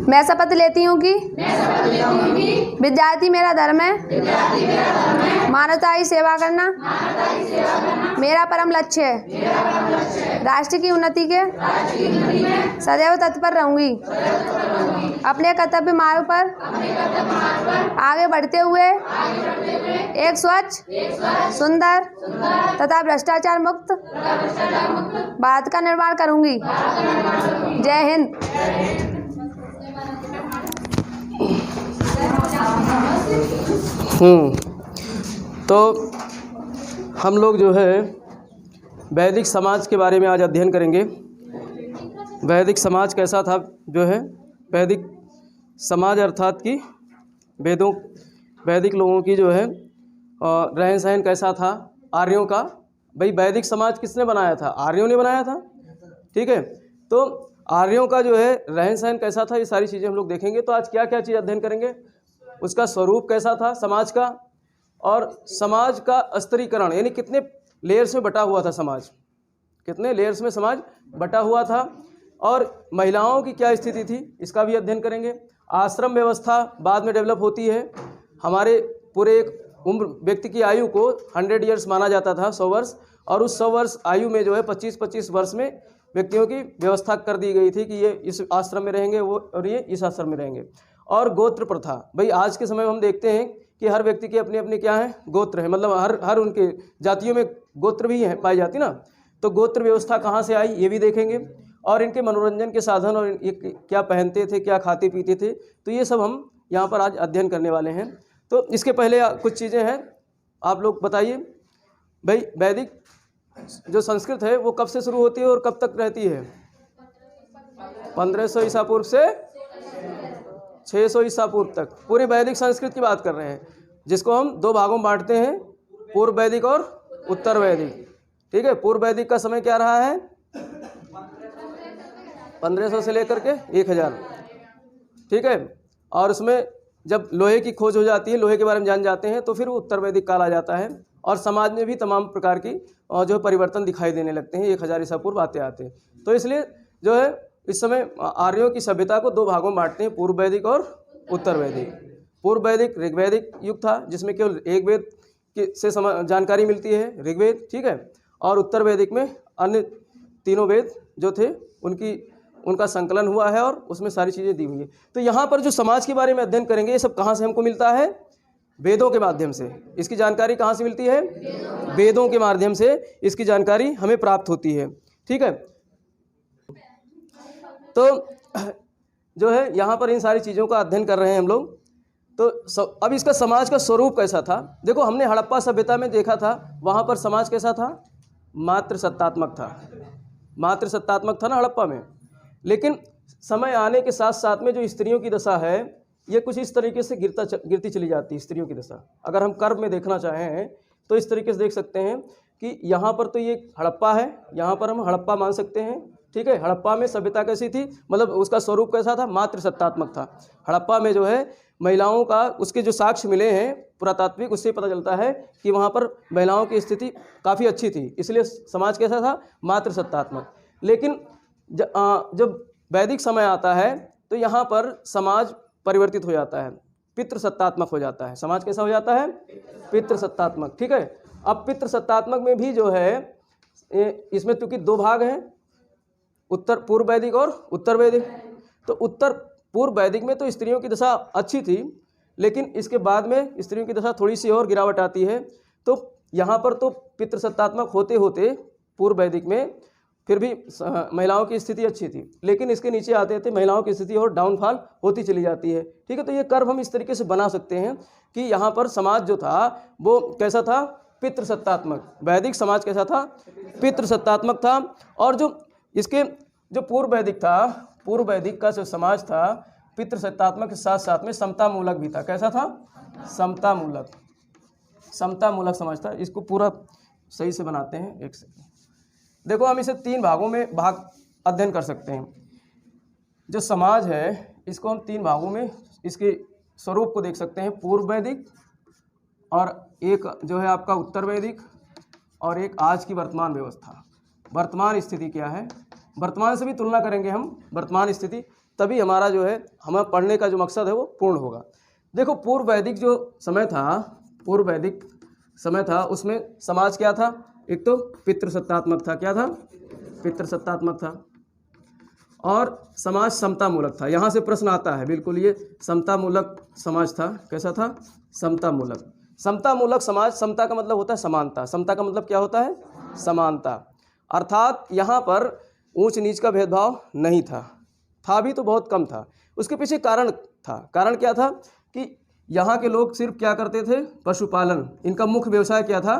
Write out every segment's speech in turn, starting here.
मैं शपथ लेती हूँ कि विद्यार्थी मेरा धर्म है, मानवता की सेवा करना मेरा परम लक्ष्य है। राष्ट्र की उन्नति के सदैव तत्पर रहूंगी। अपने कर्तव्य मार्ग पर आगे बढ़ते हुए एक स्वच्छ, सुंदर तथा भ्रष्टाचार मुक्त भारत का निर्माण करूंगी। जय हिंद। तो हम लोग जो है वैदिक समाज के बारे में आज अध्ययन करेंगे। वैदिक समाज कैसा था, जो है वैदिक समाज अर्थात कि वैदिक लोगों की जो है रहन सहन कैसा था, आर्यों का। भाई वैदिक समाज किसने बनाया था? आर्यों ने बनाया था। ठीक है, तो आर्यों का जो है रहन सहन कैसा था, ये सारी चीज़ें हम लोग देखेंगे। तो आज क्या क्या चीज़ अध्ययन करेंगे, उसका स्वरूप कैसा था समाज का, और समाज का स्तरीकरण यानी कितने लेयर्स में बटा हुआ था समाज, कितने लेयर्स में समाज बटा हुआ था, और महिलाओं की क्या स्थिति थी, इसका भी अध्ययन करेंगे। आश्रम व्यवस्था बाद में डेवलप होती है। हमारे पूरे एक उम्र व्यक्ति की आयु को 100 ईयर्स माना जाता था, 100 वर्ष, और उस 100 वर्ष आयु में जो है 25-25 वर्ष में व्यक्तियों की व्यवस्था कर दी गई थी कि ये इस आश्रम में रहेंगे, वो और ये इस आश्रम में रहेंगे। और गोत्र प्रथा, भाई आज के समय में हम देखते हैं कि हर व्यक्ति के अपने अपने क्या है, गोत्र है, मतलब हर उनके जातियों में गोत्र भी है पाई जाती ना। तो गोत्र व्यवस्था कहाँ से आई ये भी देखेंगे, और इनके मनोरंजन के साधन, और ये क्या पहनते थे, क्या खाते पीते थे, तो ये सब हम यहाँ पर आज अध्ययन करने वाले हैं। तो इसके पहले कुछ चीज़ें हैं, आप लोग बताइए भाई वैदिक जो संस्कृत है वो कब से शुरू होती है और कब तक रहती है? 1500 ईसा पूर्व से 600 ईसा पूर्व तक पूरी वैदिक संस्कृत की बात कर रहे हैं, जिसको हम 2 भागों में बांटते हैं, पूर्व वैदिक और उत्तर वैदिक। ठीक है, पूर्व वैदिक का समय क्या रहा है? 1500 से लेकर के 1000। ठीक है, और उसमें जब लोहे की खोज हो जाती है, लोहे के बारे में जान जाते हैं, तो फिर वो उत्तर वैदिक काल आ जाता है, और समाज में भी तमाम प्रकार की जो परिवर्तन दिखाई देने लगते हैं 1000 ईसा पूर्व आते आते। तो इसलिए जो है इस समय आर्यों की सभ्यता को 2 भागों में बांटते हैं, पूर्व वैदिक और उत्तर वैदिक। पूर्व वैदिक ऋग्वैदिक युग था, जिसमें केवल एक वेद से जानकारी मिलती है, ऋग्वेद। ठीक है, और उत्तर वैदिक में अन्य 3 वेद जो थे उनका संकलन हुआ है, और उसमें सारी चीज़ें दी हुई है। तो यहाँ पर जो समाज के बारे में अध्ययन करेंगे, ये सब कहाँ से हमको मिलता है? वेदों के माध्यम से। इसकी जानकारी कहाँ से मिलती है? वेदों के माध्यम से इसकी जानकारी हमें प्राप्त होती है। ठीक है, तो जो है यहाँ पर इन सारी चीज़ों का अध्ययन कर रहे हैं हम लोग। तो अब इसका समाज का स्वरूप कैसा था? देखो, हमने हड़प्पा सभ्यता में देखा था, वहाँ पर समाज कैसा था? मात्र सत्तात्मक था, मात्र सत्तात्मक था ना हड़प्पा में। लेकिन समय आने के साथ साथ में जो स्त्रियों की दशा है, ये कुछ इस तरीके से गिरती चली जाती है स्त्रियों की दशा। अगर हम कर्म में देखना चाहें तो इस तरीके से देख सकते हैं कि यहाँ पर तो ये हड़प्पा है, यहाँ पर हम हड़प्पा मान सकते हैं। ठीक है, हड़प्पा में सभ्यता कैसी थी, मतलब उसका स्वरूप कैसा था? मात्र सत्तात्मक था। हड़प्पा में जो है महिलाओं का, उसके जो साक्ष्य मिले हैं पुरातात्विक, उससे पता चलता है कि वहाँ पर महिलाओं की स्थिति काफ़ी अच्छी थी, इसलिए समाज कैसा था? मात्र सत्तात्मक। लेकिन जब वैदिक समय आता है तो यहाँ पर समाज परिवर्तित हो जाता है, पितृसत्तात्मक हो जाता है। समाज कैसा हो जाता है? पितृसत्तात्मक। ठीक है, अब पितृसत्तात्मक में भी जो है इसमें क्योंकि 2 भाग हैं, उत्तर पूर्व वैदिक और उत्तर वैदिक। तो उत्तर पूर्व वैदिक में तो स्त्रियों की दशा अच्छी थी, लेकिन इसके बाद में स्त्रियों की दशा थोड़ी सी और गिरावट आती है। तो यहाँ पर तो पितृसत्तात्मक होते होते पूर्व वैदिक में फिर भी महिलाओं की स्थिति अच्छी थी, लेकिन इसके नीचे आते थे महिलाओं की स्थिति और डाउनफॉल होती चली जाती है। ठीक है, तो ये कर्व हम इस तरीके से बना सकते हैं कि यहाँ पर समाज जो था वो कैसा था? पितृसत्तात्मक। वैदिक समाज कैसा था? पितृसत्तात्मक था। और जो पूर्व वैदिक था, पूर्व वैदिक का जो समाज था पितृसत्तात्मक के साथ साथ में समता मूलक भी था। कैसा था? समता मूलक समाज था। इसको पूरा सही से बनाते हैं, एक सेकंड। देखो, हम इसे 3 भागों में अध्ययन कर सकते हैं। जो समाज है इसको हम 3 भागों में इसके स्वरूप को देख सकते हैं, पूर्व वैदिक, और एक जो है आपका उत्तर वैदिक, और एक आज की वर्तमान व्यवस्था। वर्तमान स्थिति क्या है, वर्तमान से भी तुलना करेंगे हम, वर्तमान स्थिति तभी हमारा जो है हमें पढ़ने का जो मकसद है वो पूर्ण होगा। देखो पूर्व वैदिक जो समय था, पूर्व वैदिक समय था, उसमें समाज क्या था? एक तो पितृसत्तात्मक था। क्या था? पितृसत्तात्मक था। और समाज समतामूलक था। यहाँ से प्रश्न आता है, बिल्कुल ये समतामूलक समाज था। कैसा था? समतामूलक। समतामूलक समाज, समता का मतलब होता है समानता। समता का मतलब क्या होता है? समानता। अर्थात यहाँ पर ऊंच नीच का भेदभाव नहीं था भी तो बहुत कम था। उसके पीछे कारण था। कारण क्या था कि यहाँ के लोग सिर्फ क्या करते थे? पशुपालन। इनका मुख्य व्यवसाय क्या था?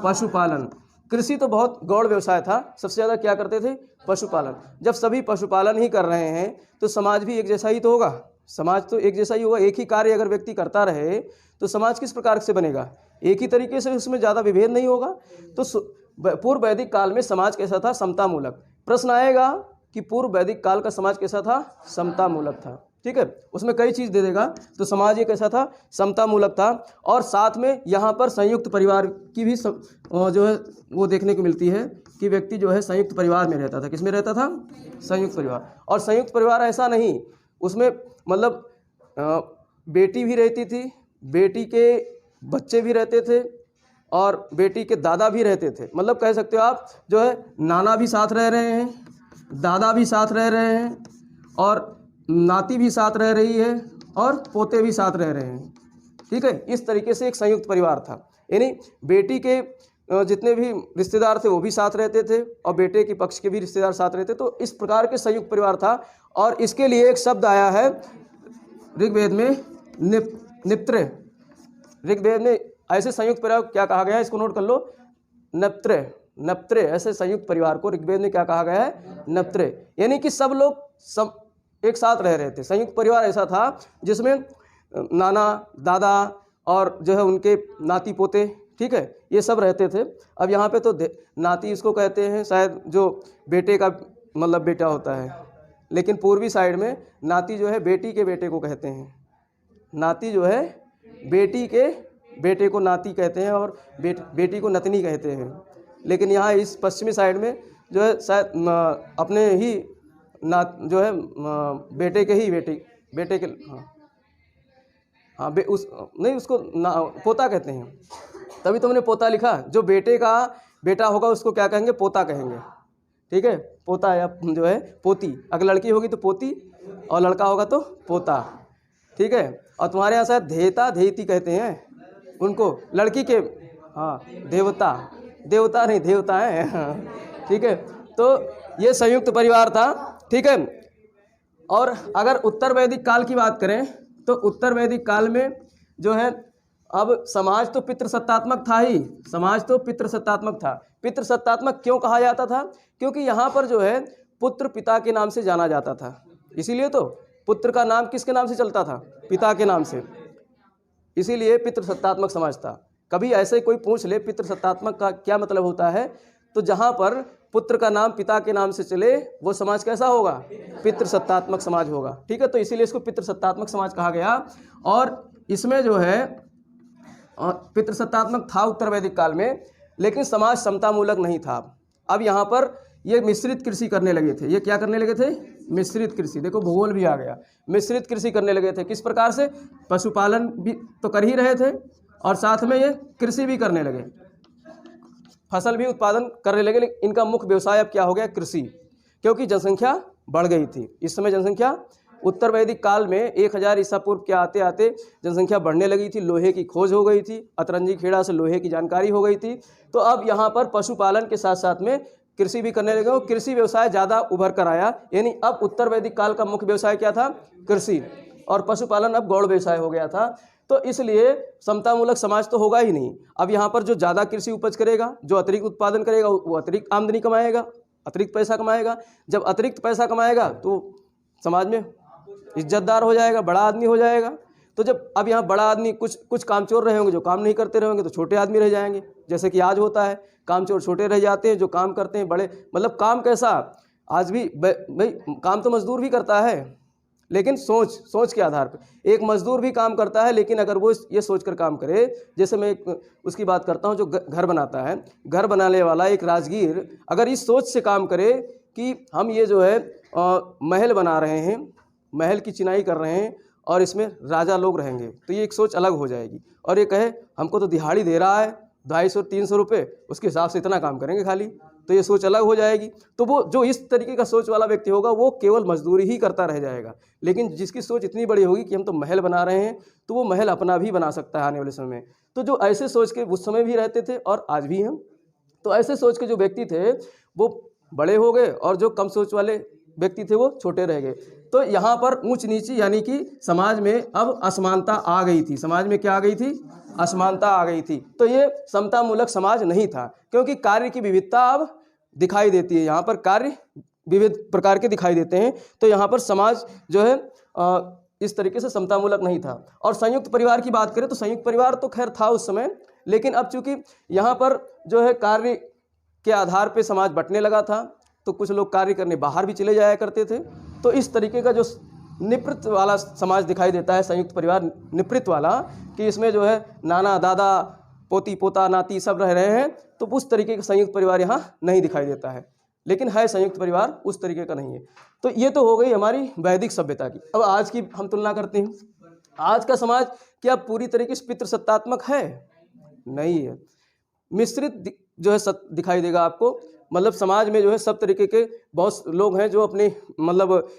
पशुपालन। कृषि तो बहुत गौड़ व्यवसाय था, सबसे ज़्यादा क्या करते थे? पशुपालन। जब सभी पशुपालन ही कर रहे हैं तो समाज भी एक जैसा ही तो होगा। समाज तो एक जैसा ही होगा। एक ही कार्य अगर व्यक्ति करता रहे तो समाज किस प्रकार से बनेगा? एक ही तरीके से, उसमें ज़्यादा विभेद नहीं होगा। तो पूर्व वैदिक काल में समाज कैसा था? समतामूलक। प्रश्न आएगा कि पूर्व वैदिक काल का समाज कैसा था? समतामूलक था। ठीक है, उसमें कई चीज़ दे देगा। तो समाज ये कैसा था? समतामूलक था। और साथ में यहाँ पर संयुक्त परिवार की भी जो है वो देखने को मिलती है कि व्यक्ति जो है संयुक्त परिवार में रहता था। किस में रहता था? संयुक्त परिवार। और संयुक्त परिवार ऐसा नहीं, उसमें मतलब बेटी भी रहती थी, बेटी के बच्चे भी रहते थे और बेटी के दादा भी रहते थे। मतलब कह सकते हो आप जो है नाना भी साथ रह रहे हैं, दादा भी साथ रह रहे हैं और नाती भी साथ रह रही है और पोते भी साथ रह रहे हैं। ठीक है, इस तरीके से एक संयुक्त परिवार था। यानी बेटी के जितने भी रिश्तेदार थे वो भी साथ रहते थे और बेटे के पक्ष के भी रिश्तेदार साथ रहते। तो इस प्रकार के संयुक्त परिवार था। और इसके लिए एक शब्द आया है ऋग्वेद में, निप्त्रे। ऋग्वेद में ऐसे संयुक्त परिवार क्या कहा गया है? इसको नोट कर लो, नप्त्रे। नप्त्रे, ऐसे संयुक्त परिवार को ऋग्वेद में क्या कहा गया है? नप्त्रे। यानी कि सब लोग सब एक साथ रह रहे थे। संयुक्त परिवार ऐसा था जिसमें नाना, दादा और जो है उनके नाती पोते, ठीक है, ये सब रहते थे। अब यहाँ पे तो नाती इसको कहते हैं शायद जो बेटे का मतलब बेटा होता है, लेकिन पूर्वी साइड में नाती जो है बेटी के बेटे को कहते हैं। नाती जो है बेटी के बेटे को नाती कहते हैं और बेटी को नतनी कहते हैं। लेकिन यहाँ इस पश्चिमी साइड में जो है शायद अपने ही जो है बेटे के ही बेटे के उस नहीं, उसको पोता कहते हैं। तभी तो मैंने पोता लिखा। जो बेटे का बेटा होगा उसको क्या कहेंगे? पोता कहेंगे। ठीक है, पोता या जो है पोती। अगर लड़की होगी तो पोती और लड़का होगा तो पोता। ठीक है, और तुम्हारे यहाँ शायद धेता धेती कहते हैं उनको, लड़की के। हाँ, देवता, देवता नहीं देवता है। ठीक है, तो ये संयुक्त परिवार था। ठीक है, और अगर उत्तर वैदिक काल की बात करें तो उत्तर वैदिक काल में जो है अब समाज तो पितृसत्तात्मक था ही। समाज तो पितृसत्तात्मक था। पितृसत्तात्मक क्यों कहा जाता था? क्योंकि यहाँ पर जो है पुत्र पिता के नाम से जाना जाता था। इसीलिए तो पुत्र का नाम किसके नाम से चलता था? पिता के नाम से। इसीलिए पितृसत्तात्मक समाज था। कभी ऐसे कोई पूछ ले पितृसत्तात्मक का क्या मतलब होता है, तो जहाँ पर पुत्र का नाम पिता के नाम से चले वो समाज कैसा होगा? पितृसत्तात्मक समाज होगा। ठीक है, तो इसीलिए इसको पितृसत्तात्मक समाज कहा गया। और इसमें जो है पितृसत्तात्मक था उत्तर वैदिक काल में, लेकिन समाज समतामूलक नहीं था। अब यहाँ पर ये मिश्रित कृषि करने लगे थे। ये क्या करने लगे थे? मिश्रित कृषि। देखो भूगोल भी आ गया। मिश्रित कृषि करने लगे थे। किस प्रकार से? पशुपालन भी तो कर ही रहे थे और साथ में ये कृषि भी करने लगे, फसल भी उत्पादन करने लगे। लेकिन इनका मुख्य व्यवसाय अब क्या हो गया? कृषि। क्योंकि जनसंख्या बढ़ गई थी। इस समय जनसंख्या उत्तर वैदिक काल में 1000 ईसा पूर्व के आते आते जनसंख्या बढ़ने लगी थी। लोहे की खोज हो गई थी, अतरंजी खेड़ा से लोहे की जानकारी हो गई थी। तो अब यहाँ पर पशुपालन के साथ साथ में कृषि भी करने लगे और कृषि व्यवसाय ज़्यादा उभर कर आया। यानी अब उत्तर वैदिक काल का मुख्य व्यवसाय क्या था? कृषि। और पशुपालन अब गौड़ व्यवसाय हो गया था। तो इसलिए समतामूलक समाज तो होगा ही नहीं। अब यहाँ पर जो ज़्यादा कृषि उपज करेगा, जो अतिरिक्त उत्पादन करेगा, वो अतिरिक्त आमदनी कमाएगा, अतिरिक्त पैसा कमाएगा। जब अतिरिक्त पैसा कमाएगा तो समाज में इज्जतदार हो जाएगा, बड़ा आदमी हो जाएगा। तो जब अब यहाँ बड़ा आदमी कुछ कामचोर रहे होंगे, जो काम नहीं करते रहेंगे, तो छोटे आदमी रह जाएंगे। जैसे कि आज होता है, कामचोर छोटे रह जाते हैं, जो काम करते हैं बड़े। मतलब काम कैसा? आज भी भाई काम तो मजदूर भी करता है, लेकिन सोच के आधार पे। एक मजदूर भी काम करता है, लेकिन अगर वो ये सोचकर काम करे, जैसे मैं उसकी बात करता हूँ जो घर बनाता है, घर बनाने वाला एक राजगीर अगर इस सोच से काम करे कि हम ये जो है महल बना रहे हैं, महल की चिनाई कर रहे हैं और इसमें राजा लोग रहेंगे, तो ये एक सोच अलग हो जाएगी। और ये कहे हमको तो दिहाड़ी दे रहा है 250-300 रुपये, उसके हिसाब से इतना काम करेंगे खाली, तो ये सोच अलग हो जाएगी। तो वो जो इस तरीके का सोच वाला व्यक्ति होगा वो केवल मजदूरी ही करता रह जाएगा। लेकिन जिसकी सोच इतनी बड़ी होगी कि हम तो महल बना रहे हैं, तो वो महल अपना भी बना सकता है आने वाले समय में। तो जो ऐसे सोच के उस समय भी रहते थे और आज भी हैं, तो ऐसे सोच के जो व्यक्ति थे वो बड़े हो गए और जो कम सोच वाले व्यक्ति थे वो छोटे रह गए। तो यहाँ पर ऊंच नीची यानी कि समाज में अब असमानता आ गई थी। समाज में क्या आ गई थी? असमानता आ गई थी। तो ये समतामूलक समाज नहीं था, क्योंकि कार्य की विविधता अब दिखाई देती है। यहाँ पर कार्य विविध प्रकार के दिखाई देते हैं, तो यहाँ पर समाज जो है इस तरीके से समतामूलक नहीं था। और संयुक्त परिवार की बात करें तो संयुक्त परिवार तो खैर था उस समय, लेकिन अब चूंकि यहाँ पर जो है कार्य के आधार पे समाज बंटने लगा था, तो कुछ लोग कार्य करने बाहर भी चले जाया करते थे। तो इस तरीके का जो निपृत वाला समाज दिखाई देता है, संयुक्त परिवार निपृत वाला, कि इसमें जो है नाना दादा पोती पोता नाती सब रह रहे हैं, तो उस तरीके का संयुक्त परिवार यहाँ नहीं दिखाई देता है। लेकिन है संयुक्त परिवार, उस तरीके का नहीं है। तो ये तो हो गई हमारी वैदिक सभ्यता की। अब आज की हम तुलना करते हैं। आज का समाज क्या पूरी तरीके से पितृसत्तात्मक है? नहीं है, मिश्रित जो है दिखाई देगा आपको। मतलब समाज में जो है सब तरीके के बहुत लोग हैं जो अपने मतलब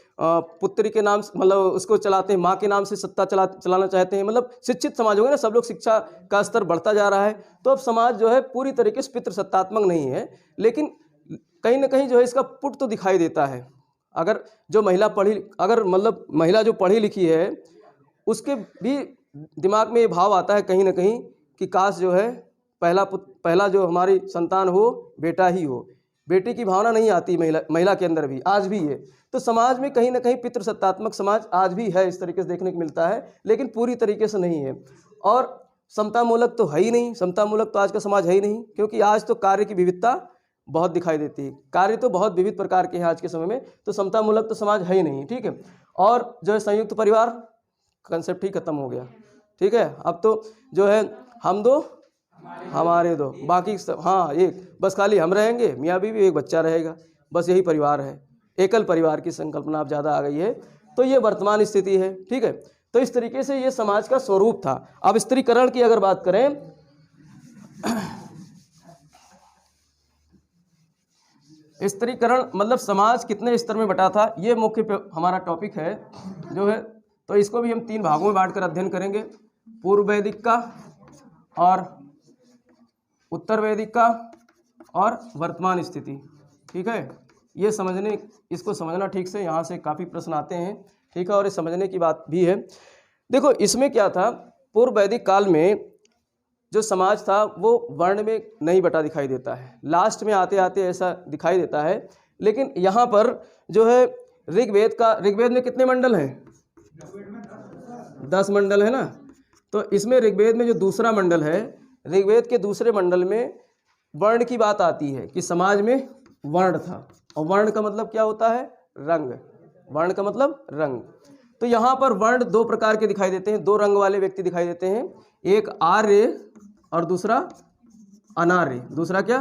पुत्री के नाम मतलब उसको चलाते हैं, माँ के नाम से सत्ता चलाना चाहते हैं। मतलब शिक्षित समाज हो गया ना, सब लोग शिक्षा का स्तर बढ़ता जा रहा है। तो अब समाज जो है पूरी तरीके से पितृसत्तात्मक नहीं है, लेकिन कहीं ना कहीं जो है इसका पुट तो दिखाई देता है। अगर जो महिला जो पढ़ी लिखी है, उसके भी दिमाग में ये भाव आता है कहीं ना कहीं कि काश जो है पहला जो हमारी संतान हो बेटा ही हो। बेटी की भावना नहीं आती महिला के अंदर भी, आज भी है। तो समाज में कहीं ना कहीं पितृसत्तात्मक समाज आज भी है, इस तरीके से देखने को मिलता है, लेकिन पूरी तरीके से नहीं है। और समतामूलक तो है ही नहीं, समतामूलक तो आज का समाज है ही नहीं, क्योंकि आज तो कार्य की विविधता बहुत दिखाई देती है। कार्य तो बहुत विविध प्रकार के हैं आज के समय में, तो समतामूलक तो समाज है ही नहीं। ठीक है, और जो है संयुक्त परिवार कंसेप्ट ही खत्म हो गया। ठीक है, अब तो जो है हम दो हमारे दो, बाकी सब हाँ एक, बस खाली हम रहेंगे, मियाँ बीवी, एक बच्चा रहेगा, बस यही परिवार है। एकल परिवार की संकल्पना अब ज़्यादा आ गई है। तो ये वर्तमान स्थिति है। ठीक है, तो इस तरीके से ये समाज का स्वरूप था। अब स्त्रीकरण की अगर बात करें, स्त्रीकरण मतलब समाज कितने स्तर में बटा था, ये मुख्य हमारा टॉपिक है जो है। तो इसको भी हम 3 भागों में बांटकर अध्ययन करेंगे, पूर्व वैदिक का और उत्तर वैदिक का और वर्तमान स्थिति। ठीक है, ये इसको समझना ठीक से, यहाँ से काफ़ी प्रश्न आते हैं। ठीक है, और ये समझने की बात भी है। देखो इसमें क्या था, पूर्व वैदिक काल में जो समाज था वो वर्ण में नहीं बटा दिखाई देता है, लास्ट में आते आते ऐसा दिखाई देता है। लेकिन यहाँ पर जो है ऋग्वेद में कितने मंडल हैं? 10 मंडल है ना। तो इसमें ऋग्वेद में जो दूसरा मंडल है, ऋग्वेद के दूसरे मंडल में वर्ण की बात आती है कि समाज में वर्ण था। और वर्ण का मतलब क्या होता है? रंग। वर्ण का मतलब रंग। तो यहाँ पर वर्ण 2 प्रकार के दिखाई देते हैं, 2 रंग वाले व्यक्ति दिखाई देते हैं, एक आर्य और दूसरा अनार्य। दूसरा क्या?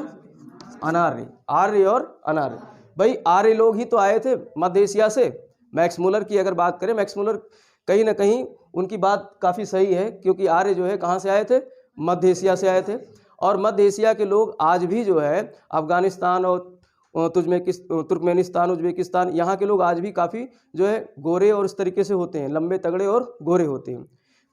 अनार्य। आर्य और अनार्य। भाई आर्य लोग ही तो आए थे मध्य एशिया से। मैक्स मुलर की अगर बात करें, मैक्स मुलर कहीं ना कहीं उनकी बात काफ़ी सही है, क्योंकि आर्य जो है कहाँ से आए थे? मध्य एशिया से आए थे। और मध्य एशिया के लोग आज भी जो है अफगानिस्तान और तुर्कमेनिस्तान, उज्बेकिस्तान, यहाँ के लोग आज भी काफ़ी जो है गोरे और इस तरीके से होते हैं, लंबे तगड़े और गोरे होते हैं।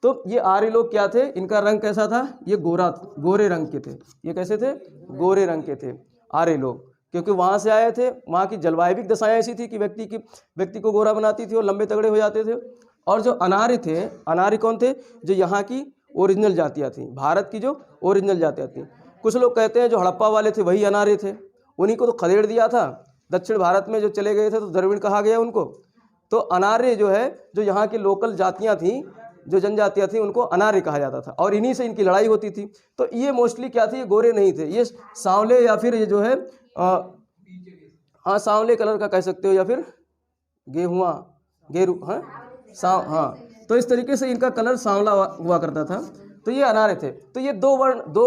तो ये आर्य लोग क्या थे? इनका रंग कैसा था? ये गोरे रंग के थे। ये कैसे थे? गोरे रंग के थे आर्य लोग, क्योंकि वहाँ से आए थे। वहाँ की जलवायु दशाएं ऐसी थी कि व्यक्ति को गोरा बनाती थी और लंबे तगड़े हो जाते थे। और जो अनार्य थे, अनार्य कौन थे? जो यहाँ की ओरिजिनल जातियाँ थी, भारत की जो ओरिजिनल जातियाँ थी। कुछ लोग कहते हैं जो हड़प्पा वाले थे वही अनार्य थे, उन्हीं को तो खदेड़ दिया था। दक्षिण भारत में जो चले गए थे तो द्रविड़ कहा गया उनको। तो अनार्य जो है, जो यहाँ की लोकल जातियाँ थी, जो जनजातियाँ थी, उनको अनार्य कहा जाता था और इन्हीं से इनकी लड़ाई होती थी। तो ये मोस्टली क्या थी? ये गोरे नहीं थे, ये सांवले या फिर ये जो है हाँ सांवले कलर का कह सकते हो, या फिर गेरू हाँ तो इस तरीके से इनका कलर सांवला हुआ करता था। तो ये अनार्य थे। तो ये दो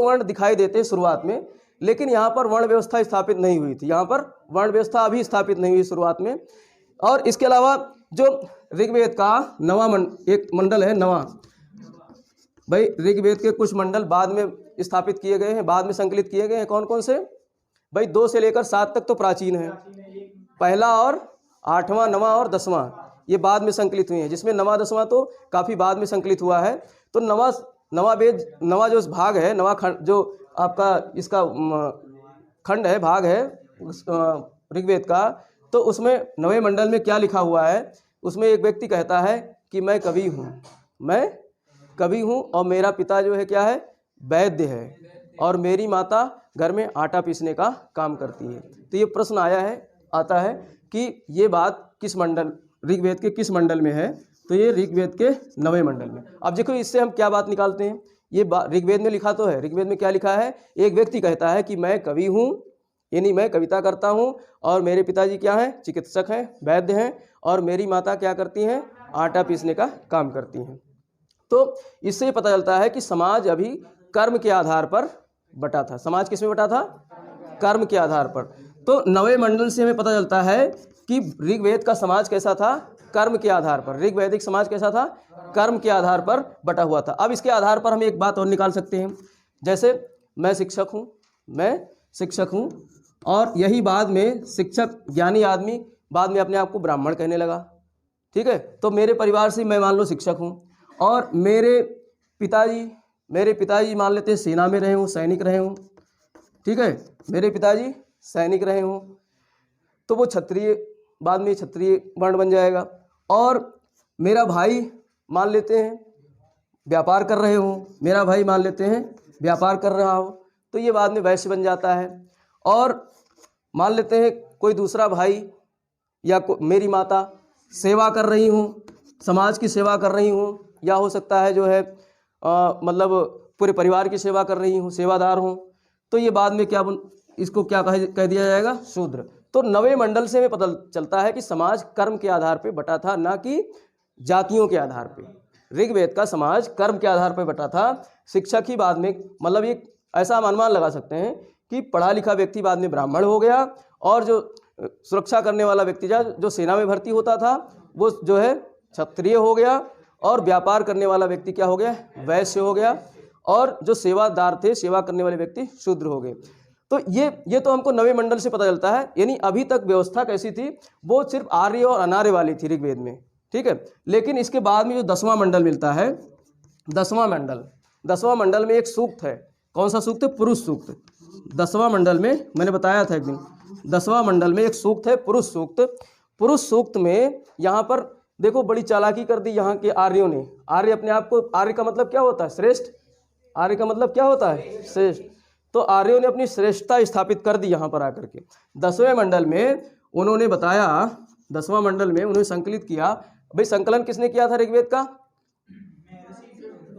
वर्ण दिखाई देते हैं शुरुआत में, लेकिन यहाँ पर वर्ण व्यवस्था स्थापित नहीं हुई थी। यहाँ पर वर्ण व्यवस्था अभी स्थापित नहीं हुई शुरुआत में। और इसके अलावा जो ऋग्वेद का एक मंडल है नवा। भाई ऋग्वेद के कुछ मंडल बाद में स्थापित किए गए हैं, बाद में संकलित किए गए हैं। कौन कौन से? भाई 2 से लेकर 7 तक तो प्राचीन है, पहला और 8वां, 9वां और 10वां ये बाद में संकलित हुए हैं, जिसमें 9वां 10वां तो काफ़ी बाद में संकलित हुआ है। तो नवा वेद, नवा जो भाग है, नवा खंड जो आपका इसका खंड है, भाग है ऋग्वेद का, तो उसमें 9वें मंडल में क्या लिखा हुआ है? उसमें एक व्यक्ति कहता है कि मैं कवि हूँ, मैं कवि हूँ और मेरा पिता जो है क्या है? वैद्य है, और मेरी माता घर में आटा पीसने का काम करती है। तो ये प्रश्न आता है कि ये बात किस मंडल, ऋग्वेद के किस मंडल में है? तो ये ऋग्वेद के 9वें मंडल में। अब देखो इससे हम क्या बात निकालते हैं, ये ऋग्वेद में लिखा तो है, ऋग्वेद में क्या लिखा है? एक व्यक्ति कहता है कि मैं कवि हूँ, यानी मैं कविता करता हूँ, और मेरे पिताजी क्या हैं? चिकित्सक हैं, वैद्य हैं, और मेरी माता क्या करती हैं? आटा पीसने का काम करती हैं। तो इससे पता चलता है कि समाज अभी कर्म के आधार पर बटा था। समाज किस में बटा था? कर्म के आधार पर। तो 9वें मंडल से हमें पता चलता है कि ऋग्वेद का समाज कैसा था? कर्म के आधार पर। ऋग्वैदिक समाज कैसा था? कर्म के आधार पर बटा हुआ था। अब इसके आधार पर हम एक बात और निकाल सकते हैं, जैसे मैं शिक्षक हूँ, और यही बाद में शिक्षक ज्ञानी आदमी बाद में अपने आप को ब्राह्मण कहने लगा। ठीक है, तो मेरे परिवार से मैं मान लो शिक्षक हूँ, और मेरे पिताजी मान लेते हैं सेना में रहे हूँ, सैनिक रहे हूँ। ठीक है, मेरे पिताजी सैनिक रहे हूँ, तो वो क्षत्रिय, बाद में क्षत्रिय वर्ण बन जाएगा। और मेरा भाई मान लेते हैं व्यापार कर रहे हो, मेरा भाई मान लेते हैं व्यापार कर रहा हो, तो ये बाद में वैश्य बन जाता है। और मान लेते हैं कोई दूसरा भाई या मेरी माता सेवा कर रही हूँ, समाज की सेवा कर रही हूँ, या हो सकता है जो है मतलब पूरे परिवार की सेवा कर रही हूँ, सेवादार हूँ, तो ये बाद में इसको क्या कह दिया जाएगा? शूद्र। तो 9वें मंडल से हमें पता चलता है कि समाज कर्म के आधार पे बटा था, ना कि जातियों के आधार पे। ऋग्वेद का समाज कर्म के आधार पर बटा था। शिक्षक ही बाद में, मतलब ये ऐसा हम अनुमान लगा सकते हैं कि पढ़ा लिखा व्यक्ति बाद में ब्राह्मण हो गया, और जो सुरक्षा करने वाला व्यक्ति जो सेना में भर्ती होता था वो जो है क्षत्रिय हो गया, और व्यापार करने वाला व्यक्ति क्या हो गया? वैश्य हो गया, और जो सेवादार थे, सेवा करने वाले व्यक्ति शूद्र हो गए। तो ये तो हमको 9वें मंडल से पता चलता है। यानी अभी तक व्यवस्था कैसी थी? वो सिर्फ आर्य और अनार्य वाली थी ऋग्वेद में। ठीक है, लेकिन इसके बाद में जो 10वां मंडल मिलता है, 10वां मंडल में एक सूक्त है। कौन सा सूक्त है? पुरुष सूक्त। 10वां मंडल में मैंने बताया था एक दिन, 10वां मंडल में एक सूक्त है पुरुष सूक्त। पुरुष सूक्त में यहाँ पर देखो बड़ी चालाकी कर दी यहाँ के आर्यों ने। आर्य अपने आप को, आर्य का मतलब क्या होता है? श्रेष्ठ। आर्य का मतलब क्या होता है? श्रेष्ठ। तो आर्यों ने अपनी श्रेष्ठता स्थापित कर दी यहाँ पर आकर के। 10वें मंडल में उन्होंने बताया, 10वां मंडल में उन्होंने संकलित किया। भाई संकलन किसने किया था ऋग्वेद का?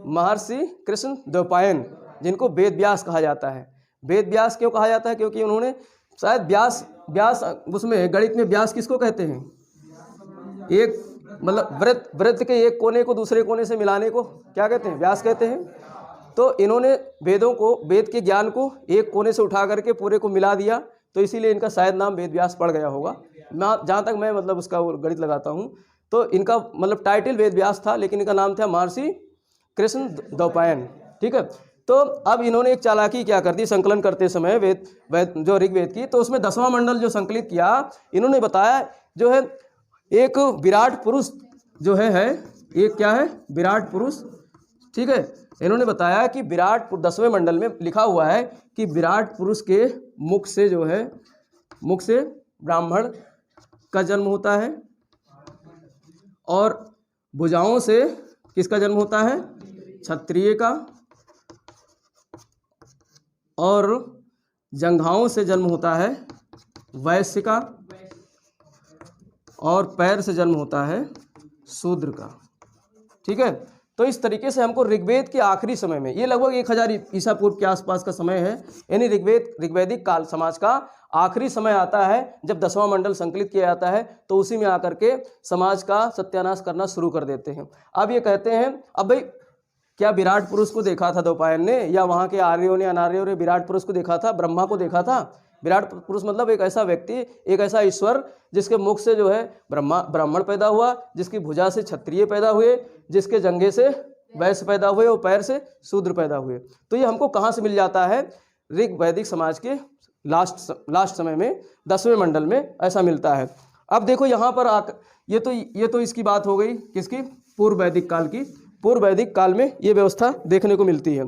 महर्षि कृष्ण द्वैपायन, जिनको वेद व्यास कहा जाता है। वेद व्यास क्यों कहा जाता है? क्योंकि उन्होंने शायद व्यास उसमें गणित में व्यास किसको कहते हैं? एक मतलब वृत्त के एक कोने को दूसरे कोने से मिलाने को क्या कहते हैं? व्यास कहते हैं। तो इन्होंने वेद के ज्ञान को एक कोने से उठा करके पूरे को मिला दिया, तो इसीलिए इनका शायद नाम वेद व्यास पड़ गया होगा। जहाँ तक मैं मतलब उसका गणित लगाता हूँ, तो इनका मतलब टाइटल वेद व्यास था, लेकिन इनका नाम था महर्षि कृष्ण द्वैपायन। ठीक है, तो अब इन्होंने एक चालाकी क्या कर दी संकलन करते समय वेद जो ऋग्वेद की, तो उसमें 10वां मंडल जो संकलित किया, इन्होंने बताया जो है एक विराट पुरुष जो है एक क्या है? विराट पुरुष। ठीक है, इन्होंने बताया कि 10वें मंडल में लिखा हुआ है कि विराट पुरुष के मुख से जो है, मुख से ब्राह्मण का जन्म होता है, और भुजाओं से किसका जन्म होता है? क्षत्रिय का, और जंघाओं से जन्म होता है वैश्य का, और पैर से जन्म होता है शूद्र का। ठीक है, तो इस तरीके से हमको ऋग्वेद के आखिरी समय में, ये लगभग 1000 ईसा पूर्व के आसपास का समय है, यानी ऋग्वैदिक काल समाज का आखिरी समय आता है जब 10वां मंडल संकलित किया जाता है, तो उसी में आकर के समाज का सत्यानाश करना शुरू कर देते हैं। अब ये कहते हैं, अब भाई क्या विराट पुरुष को देखा था द्वैपायन ने, या वहाँ के आर्यों ने अनार्यों ने विराट पुरुष को देखा था, ब्रह्मा को देखा था? विराट पुरुष मतलब एक ऐसा व्यक्ति, एक ऐसा ईश्वर जिसके मुख से जो है ब्राह्मण पैदा हुआ, जिसकी भुजा से क्षत्रिय पैदा हुए, जिसके जंघे से वैश्य पैदा हुए और पैर से शूद्र पैदा हुए। तो ये हमको कहाँ से मिल जाता है? ऋग वैदिक समाज के लास्ट समय में 10वें मंडल में ऐसा मिलता है। अब देखो यहाँ पर ये तो इसकी बात हो गई, किसकी? पूर्व वैदिक काल की। पूर्व वैदिक काल में ये व्यवस्था देखने को मिलती है।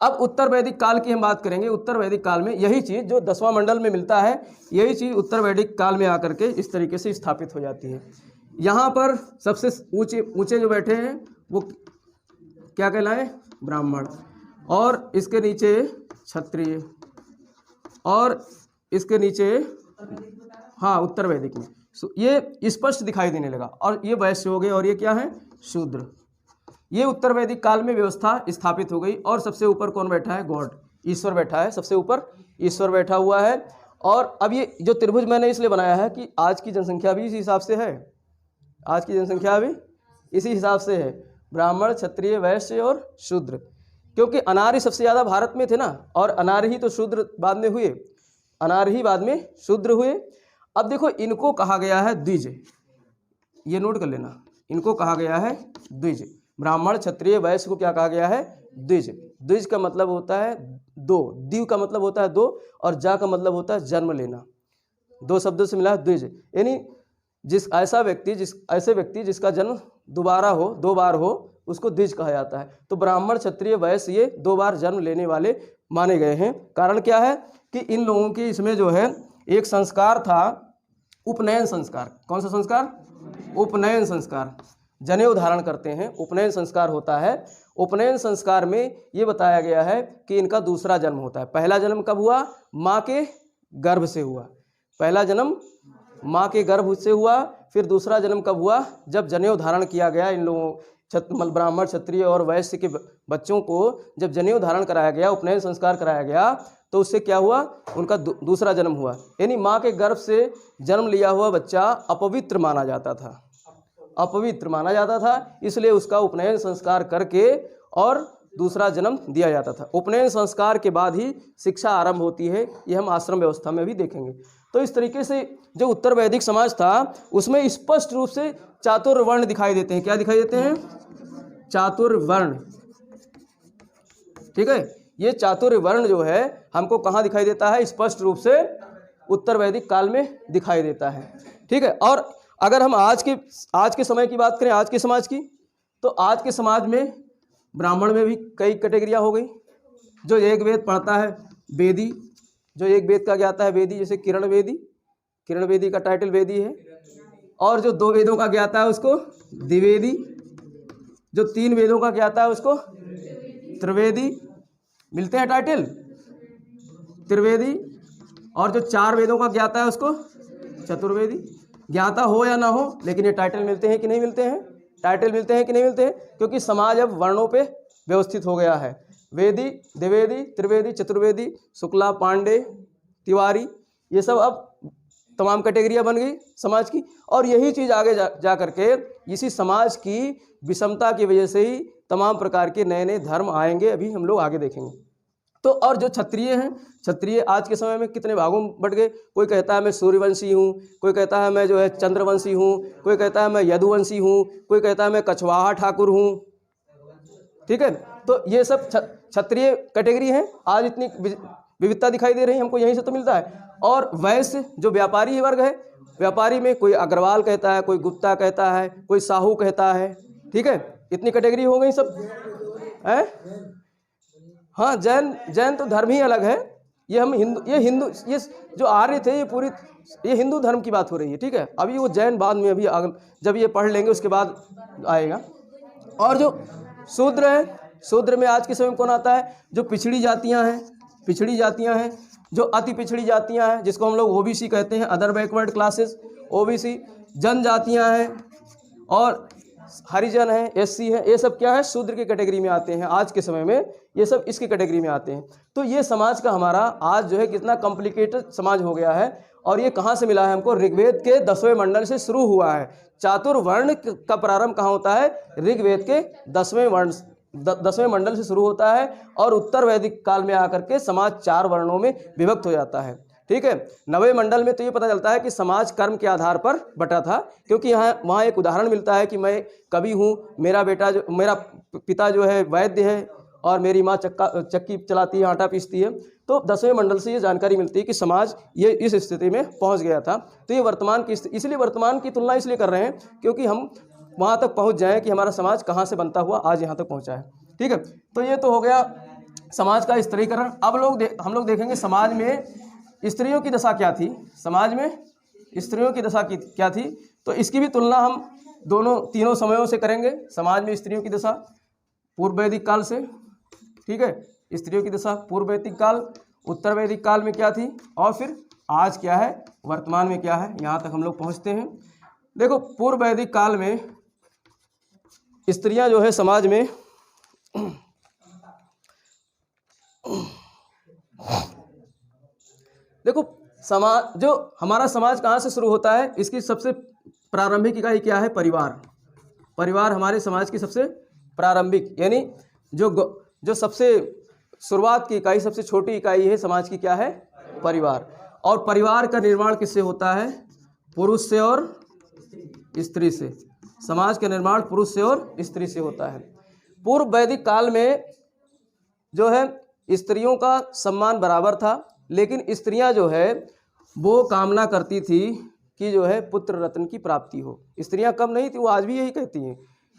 अब उत्तर वैदिक काल की हम बात करेंगे। उत्तर वैदिक काल में यही चीज़ जो 10वां मंडल में मिलता है, यही चीज़ उत्तर वैदिक काल में आकर के इस तरीके से स्थापित हो जाती है। यहाँ पर सबसे ऊंचे जो बैठे हैं वो क्या कहलाए? ब्राह्मण। और इसके नीचे क्षत्रिय, और इसके नीचे हाँ उत्तर वैदिक में ये स्पष्ट दिखाई देने लगा। और ये वैश्य हो गए और ये क्या है? शूद्र। ये उत्तर वैदिक काल में व्यवस्था स्थापित हो गई। और सबसे ऊपर कौन बैठा है? गॉड, ईश्वर बैठा है। सबसे ऊपर ईश्वर बैठा हुआ है। और अब ये जो त्रिभुज मैंने इसलिए बनाया है कि आज की जनसंख्या भी इसी हिसाब से है। आज की जनसंख्या भी इसी हिसाब से है, ब्राह्मण, क्षत्रिय, वैश्य और शूद्र। क्योंकि अनार्य सबसे ज़्यादा भारत में थे ना, और अनार्य ही तो शूद्र बाद में हुए, अनार्य ही बाद में शूद्र हुए। अब देखो इनको कहा गया है द्विज, ये नोट कर लेना, इनको कहा गया है द्विज। ब्राह्मण, क्षत्रिय, वैश्य को क्या कहा गया है? द्विज। द्विज का मतलब होता है दो, द्विव का मतलब होता है दो, और जा का मतलब होता है जन्म लेना। दो शब्दों से मिला है द्विज, यानी ऐसे व्यक्ति जिसका जन्म दोबारा हो, 2 बार हो, उसको द्विज कहा जाता है। तो ब्राह्मण, क्षत्रिय, वैश्य ये 2 बार जन्म लेने वाले माने गए हैं। कारण क्या है कि इन लोगों के इसमें जो है एक संस्कार था, उपनयन संस्कार। कौन सा संस्कार? उपनयन संस्कार। जनेऊ धारण करते हैं, उपनयन संस्कार होता है। उपनयन संस्कार में ये बताया गया है कि इनका दूसरा जन्म होता है। पहला जन्म कब हुआ? माँ के गर्भ से हुआ। पहला जन्म माँ के गर्भ से हुआ। फिर दूसरा जन्म कब हुआ? जब जनेऊ धारण किया गया। इन लोगों ब्राह्मण, क्षत्रिय और वैश्य के बच्चों को जब जनेऊ धारण कराया गया, उपनयन संस्कार कराया गया, तो उससे क्या हुआ? उनका दूसरा जन्म हुआ। यानी माँ के गर्भ से जन्म लिया हुआ बच्चा अपवित्र माना जाता था, अपवित्र माना जाता था। इसलिए उसका उपनयन संस्कार करके और दूसरा जन्म दिया जाता था। उपनयन संस्कार के बाद ही शिक्षा आरंभ होती है। ये हम आश्रम व्यवस्था में भी देखेंगे। तो इस तरीके से जो उत्तर वैदिक समाज था उसमें स्पष्ट रूप से चातुर्वर्ण दिखाई देते हैं। क्या दिखाई देते हैं? चातुर्वर्ण। ठीक है, ये चातुर्वर्ण जो है हमको कहाँ दिखाई देता है? स्पष्ट रूप से उत्तर वैदिक काल में दिखाई देता है। ठीक है, और अगर हम आज के समय की बात करें, आज के समाज की, तो आज के समाज में ब्राह्मण में भी कई कैटेगरियाँ हो गई। जो एक वेद पढ़ता है वेदी, जो एक वेद का ज्ञाता है वेदी, जैसे किरण वेदी का टाइटल वेदी है। और जो 2 वेदों का ज्ञाता है उसको द्विवेदी, जो 3 वेदों का ज्ञाता है उसको त्रिवेदी। मिलते हैं टाइटल त्रिवेदी। और जो 4 वेदों का ज्ञाता है उसको चतुर्वेदी। ज्ञाता हो या ना हो, लेकिन ये टाइटल मिलते हैं कि नहीं मिलते हैं? टाइटल मिलते हैं कि नहीं मिलते हैं? क्योंकि समाज अब वर्णों पे व्यवस्थित हो गया है। वेदी, द्विवेदी, त्रिवेदी, चतुर्वेदी, शुक्ला, पांडे, तिवारी, ये सब अब तमाम कैटेगरियाँ बन गई समाज की। और यही चीज़ आगे जा करके इसी समाज की विषमता की वजह से ही तमाम प्रकार के नए नए धर्म आएंगे, अभी हम लोग आगे देखेंगे। तो और जो क्षत्रिय हैं, क्षत्रिय आज के समय में कितने भागों में बट गए। कोई कहता है मैं सूर्यवंशी हूँ, कोई कहता है मैं जो है चंद्रवंशी हूँ, कोई कहता है मैं यदुवंशी हूँ, कोई कहता है मैं कछवाहा ठाकुर हूँ। ठीक है, तो ये सब क्षत्रिय कैटेगरी हैं। आज इतनी विविधता दिखाई दे रही है हमको, यहीं से तो मिलता है। और वैश्य जो व्यापारी वर्ग है, व्यापारी में कोई अग्रवाल कहता है, कोई गुप्ता कहता है, कोई साहू कहता है। ठीक है, इतनी कैटेगरी हो गई सब है। हाँ, जैन तो धर्म ही अलग है। ये जो आर्य थे ये हिंदू धर्म की बात हो रही है। ठीक है, अभी वो जैन बाद में, अभी जब ये पढ़ लेंगे उसके बाद आएगा। और जो शूद्र है, शूद्र में आज के समय में कौन आता है? जो पिछड़ी जातियां हैं, जो अति पिछड़ी जातियां हैं, जिसको हम लोग ओबीसी कहते हैं, अदर बैकवर्ड क्लासेस, ओबीसी। जनजातियां हैं और हरिजन हैं, एससी हैं, ये सब क्या है? शूद्र की कैटेगरी में आते हैं। आज के समय में ये सब इसकी कैटेगरी में आते हैं। तो ये समाज का हमारा आज जो है कितना कॉम्प्लिकेटेड समाज हो गया है। और ये कहाँ से मिला है हमको? ऋग्वेद के 10वें मंडल से शुरू हुआ है। चातुर्वर्ण का प्रारंभ कहाँ होता है? ऋग्वेद के 10वें मंडल से शुरू होता है। और उत्तर वैदिक काल में आकर के समाज 4 वर्णों में विभक्त हो जाता है। ठीक है। 9वें मंडल में तो ये पता चलता है कि समाज कर्म के आधार पर बटा था, क्योंकि यहाँ वहाँ एक उदाहरण मिलता है कि मैं कवि हूँ, मेरा पिता जो है वैद्य है और मेरी माँ चक्की चलाती है, आटा पीसती है। तो 10वें मंडल से ये जानकारी मिलती है कि समाज ये इस स्थिति में पहुँच गया था। तो ये वर्तमान की, इसलिए वर्तमान की तुलना इसलिए कर रहे हैं क्योंकि हम वहाँ तक पहुँच जाएँ कि हमारा समाज कहाँ से बनता हुआ आज यहाँ तक पहुँचा है। ठीक है, तो ये तो हो गया समाज का स्त्रीकरण। अब हम लोग देखेंगे समाज में स्त्रियों की दशा क्या थी, समाज में स्त्रियों की दशा क्या थी। तो इसकी भी तुलना हम तीनों समयों से करेंगे। समाज में स्त्रियों की दशा पूर्व वैदिक काल से, ठीक है, स्त्रियों की दशा पूर्व वैदिक काल, उत्तर वैदिक काल में क्या थी और फिर आज क्या है, वर्तमान में क्या है, यहाँ तक हम लोग पहुँचते हैं। देखो पूर्व वैदिक काल में स्त्रियाँ जो है समाज में देखो समाज, जो हमारा समाज कहाँ से शुरू होता है, इसकी सबसे प्रारंभिक इकाई क्या है, परिवार। परिवार हमारे समाज की सबसे प्रारंभिक, यानी जो सबसे शुरुआत की इकाई, सबसे छोटी इकाई है समाज की, क्या है, परिवार। और परिवार का निर्माण किससे होता है, पुरुष से और स्त्री से। समाज का निर्माण पुरुष से और स्त्री से होता है। पूर्व वैदिक काल में जो है स्त्रियों का सम्मान बराबर था, लेकिन स्त्रियां जो है वो कामना करती थी कि जो है पुत्र रत्न की प्राप्ति हो। स्त्रियां कम नहीं थी, वो आज भी यही कहती हैं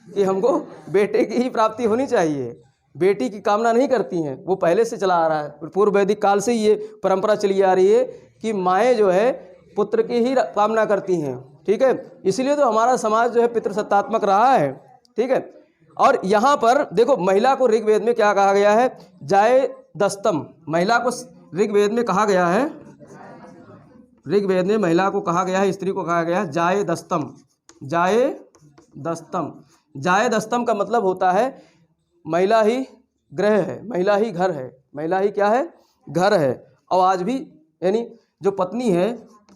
कि हमको बेटे की ही प्राप्ति होनी चाहिए, बेटी की कामना नहीं करती हैं। वो पहले से चला आ रहा है, पूर्व वैदिक काल से ये परंपरा चली आ रही है कि माएँ जो है पुत्र की ही कामना करती हैं। ठीक है, इसलिए तो हमारा समाज जो है पितृसत्तात्मक रहा है। ठीक है, और यहाँ पर देखो महिला को ऋग्वेद में क्या कहा गया है, जाए दस्तम। महिला को ऋग्वेद में कहा गया है, ऋग्वेद में महिला को कहा गया है, स्त्री को कहा गया है जाए दस्तम। जाए दस्तम, जाए दस्तम का मतलब होता है महिला ही गृह है, महिला ही घर है, महिला ही क्या है, घर है। और आज भी यानी जो पत्नी है,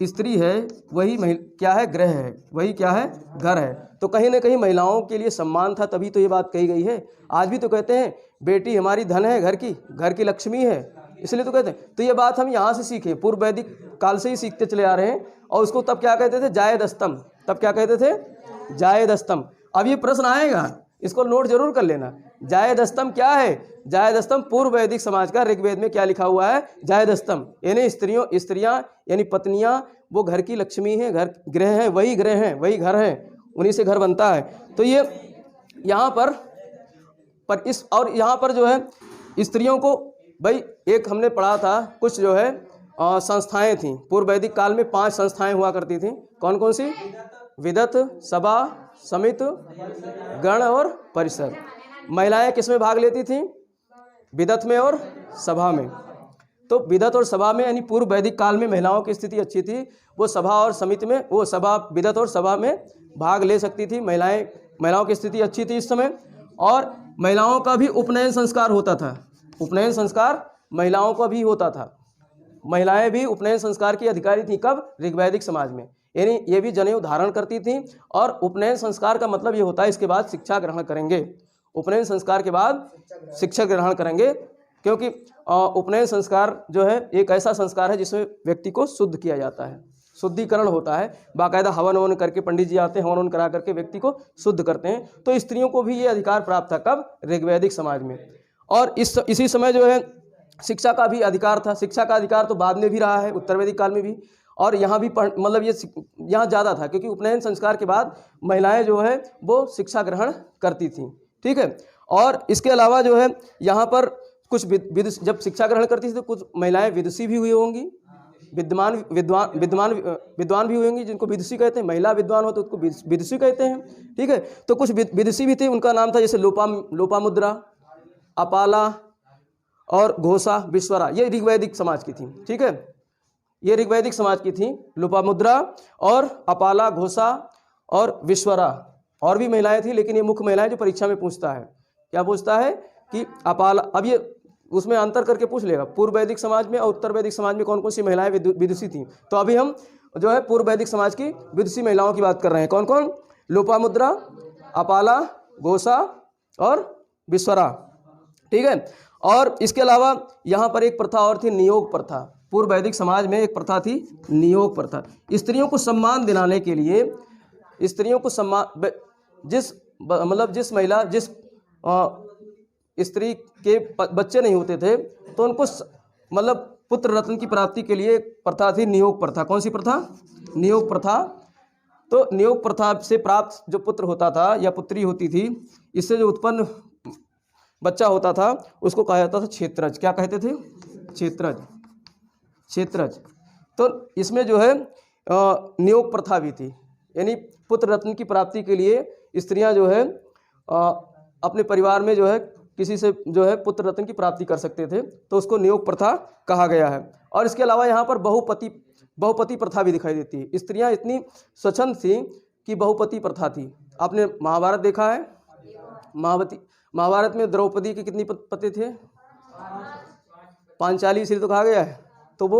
स्त्री है, वही क्या है, गृह है, वही क्या है, घर है। तो कहीं ना कहीं महिलाओं के लिए सम्मान था, तभी तो ये बात कही गई है। आज भी तो कहते हैं बेटी हमारी धन है, घर की लक्ष्मी है, इसलिए तो कहते हैं। तो ये बात हम यहाँ से सीखे, पूर्व वैदिक काल से ही सीखते चले आ रहे हैं। और उसको तब क्या कहते थे, जाए दस्तम। तब क्या कहते थे, जाए दस्तम। अब ये प्रश्न आएगा, इसको नोट जरूर कर लेना। जाए दस्तम क्या है, जाए दस्तम पूर्व वैदिक समाज का ऋग्वेद में क्या लिखा हुआ है, जाए दस्तम यानी स्त्रियां यानी पत्नियां वो घर की लक्ष्मी हैं, घर गृह है, वही गृह है, वही घर है, उन्हीं से घर बनता है। तो ये यहाँ पर इस और यहाँ पर जो है स्त्रियों को भाई एक हमने पढ़ा था, कुछ जो है संस्थाएं थीं पूर्व वैदिक काल में। 5 संस्थाएं हुआ करती थीं। कौन कौन सी, विदत, सभा, समिति, गण और परिषद। महिलाएं किस में भाग लेती थीं, विदत में और सभा में। तो विदत और सभा में यानी पूर्व वैदिक काल में महिलाओं की स्थिति अच्छी थी, वो सभा और समिति में, वो सभा विदत और सभा में भाग ले सकती थी। महिलाओं की स्थिति अच्छी थी इस समय। और महिलाओं का भी उपनयन संस्कार होता था, उपनयन संस्कार महिलाओं का भी होता था। महिलाएं भी उपनयन संस्कार की अधिकारी थी, कब, ऋग्वैदिक समाज में। यानी ये भी जनेऊ धारण करती थी। और उपनयन संस्कार का मतलब ये होता है इसके बाद शिक्षा ग्रहण करेंगे, उपनयन संस्कार के बाद शिक्षा ग्रहण करेंगे। क्योंकि उपनयन संस्कार जो है एक ऐसा संस्कार है जिसमें व्यक्ति को शुद्ध किया जाता है, शुद्धिकरण होता है। बाकायदा हवन ववन करके पंडित जी आते हैं, हवन ववन करा करके व्यक्ति को शुद्ध करते हैं। तो स्त्रियों को भी ये अधिकार प्राप्त था, कब, ऋग्वैदिक समाज में। और इसी समय जो है शिक्षा का भी अधिकार था। शिक्षा का अधिकार तो बाद में भी रहा है, उत्तर वैदिक काल में भी। और यहाँ भी मतलब ये यहाँ ज़्यादा था, क्योंकि उपनयन संस्कार के बाद महिलाएं जो है वो शिक्षा ग्रहण करती थीं। ठीक है, और इसके अलावा जो है यहाँ पर कुछ जब शिक्षा ग्रहण करती थी तो कुछ महिलाएं विदुषी भी हुई होंगी, विद्वान भी हुई होंगी, जिनको विदुषी कहते हैं। महिला विद्वान हो तो उसको विदुषी कहते हैं। ठीक है, तो कुछ विदुषी भी थे, उनका नाम था जैसे लोपामुद्रा, अपाला और घोषा, विश्वरा। ये ऋग्वैदिक समाज की थी। ठीक है, ये ऋग्वैदिक समाज की थी, लोपामुद्रा और अपाला, घोषा और विश्वरा। और भी महिलाएं थी, लेकिन ये मुख्य महिलाएं जो परीक्षा में पूछता है, क्या पूछता है कि अपाला। अब ये उसमें अंतर करके पूछ लेगा, पूर्व वैदिक समाज में और उत्तर वैदिक समाज में कौन कौन सी महिलाएं विदुषी थी। तो अभी हम जो है पूर्व वैदिक समाज की विदुषी महिलाओं की बात कर रहे हैं। कौन कौन, लोपामुद्रा, अपाला, घोषा और विश्वरा। ठीक है, और इसके अलावा यहाँ पर एक प्रथा और थी, नियोग प्रथा। पूर्व वैदिक समाज में एक प्रथा थी, नियोग प्रथा। स्त्रियों को सम्मान दिलाने के लिए, स्त्रियों को सम्मान, जिस महिला, जिस स्त्री के बच्चे नहीं होते थे तो उनको मतलब पुत्र रत्न की प्राप्ति के लिए एक प्रथा थी, नियोग प्रथा। कौन सी प्रथा? नियोग प्रथा। तो नियोग प्रथा से प्राप्त जो पुत्र होता था या पुत्री होती थी, इससे जो उत्पन्न बच्चा होता था उसको कहा जाता था क्षेत्रज। क्या कहते थे? क्षेत्रज। क्षेत्रज। तो इसमें जो है नियोग प्रथा भी थी, यानी पुत्र रत्न की प्राप्ति के लिए स्त्रियां जो है अपने परिवार में जो है किसी से जो है पुत्र रत्न की प्राप्ति कर सकते थे, तो उसको नियोग प्रथा कहा गया है। और इसके अलावा यहाँ पर बहुपति प्रथा भी दिखाई देती है। स्त्रियां इतनी स्वच्छंद थी कि बहुपति प्रथा थी। आपने महाभारत देखा है? महाभारत में द्रौपदी के कितनी पति थे? पांचाली, इसलिए तो कहा गया है। तो वो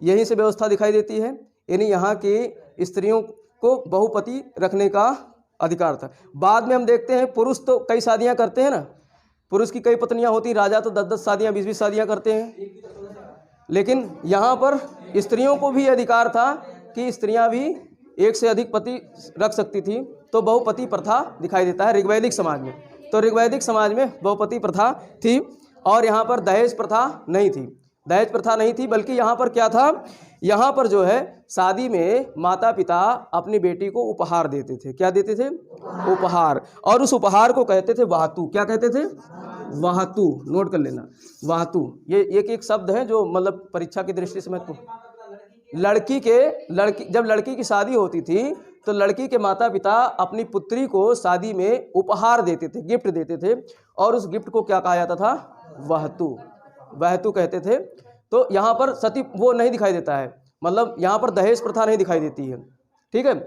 यहीं से व्यवस्था दिखाई देती है, यानी यहाँ की स्त्रियों को बहुपति रखने का अधिकार था। बाद में हम देखते हैं पुरुष तो कई शादियाँ करते हैं ना, पुरुष की कई पत्नियां होती, राजा तो 10-10 शादियां, 20-20 शादियां करते हैं। लेकिन यहाँ पर स्त्रियों को भी अधिकार था कि स्त्रियां भी एक से अधिक पति रख सकती थी। तो बहुपति प्रथा दिखाई देता है ऋग्वैदिक समाज में। तो ऋग्वैदिक समाज में बहुपति प्रथा थी। और यहाँ पर दहेज प्रथा नहीं थी। दहेज प्रथा नहीं थी, बल्कि यहाँ पर क्या था, यहाँ पर जो है शादी में माता पिता अपनी बेटी को उपहार देते थे। क्या देते थे? उपहार। और उस उपहार को कहते थे वाहतू। क्या कहते थे? वाहतू। नोट कर लेना, वाहतू। ये एक शब्द है जो मतलब परीक्षा की दृष्टि से महत्वपूर्ण। जब लड़की की शादी होती थी तो लड़की के माता पिता अपनी पुत्री को शादी में उपहार देते थे, गिफ्ट देते थे, और उस गिफ्ट को क्या कहा जाता था? वाहतू। वाहतू कहते थे। तो यहाँ पर सती वो नहीं दिखाई देता है, मतलब यहाँ पर दहेज प्रथा नहीं दिखाई देती है। ठीक है।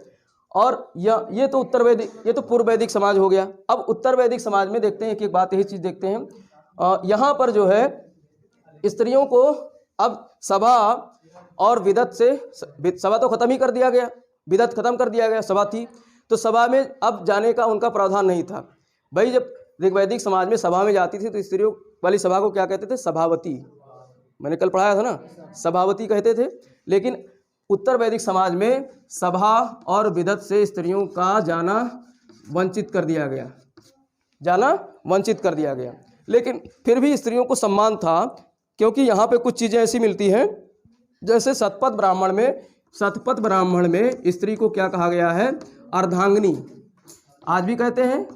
और ये तो उत्तर वैदिक, ये तो पूर्व वैदिक समाज हो गया। अब उत्तर वैदिक समाज में देखते हैं कि एक बात, यही चीज़ देखते हैं, यहाँ पर जो है स्त्रियों को अब सभा और विदत से, सभा तो खत्म ही कर दिया गया, विदत खत्म कर दिया गया, सभा थी। तो सभा में अब जाने का उनका प्रावधान नहीं था। भाई जब ऋग्वैदिक समाज में सभा में जाती थी तो स्त्रियों वाली सभा को क्या कहते थे? सभावती। मैंने कल पढ़ाया था ना, सभावती कहते थे। लेकिन उत्तर वैदिक समाज में सभा और विदत से स्त्रियों का जाना वंचित कर दिया गया, जाना वंचित कर दिया गया। लेकिन फिर भी स्त्रियों को सम्मान था, क्योंकि यहाँ पे कुछ चीज़ें ऐसी मिलती हैं, जैसे शतपथ ब्राह्मण में स्त्री को क्या कहा गया है? अर्धांगिनी। आज भी कहते हैं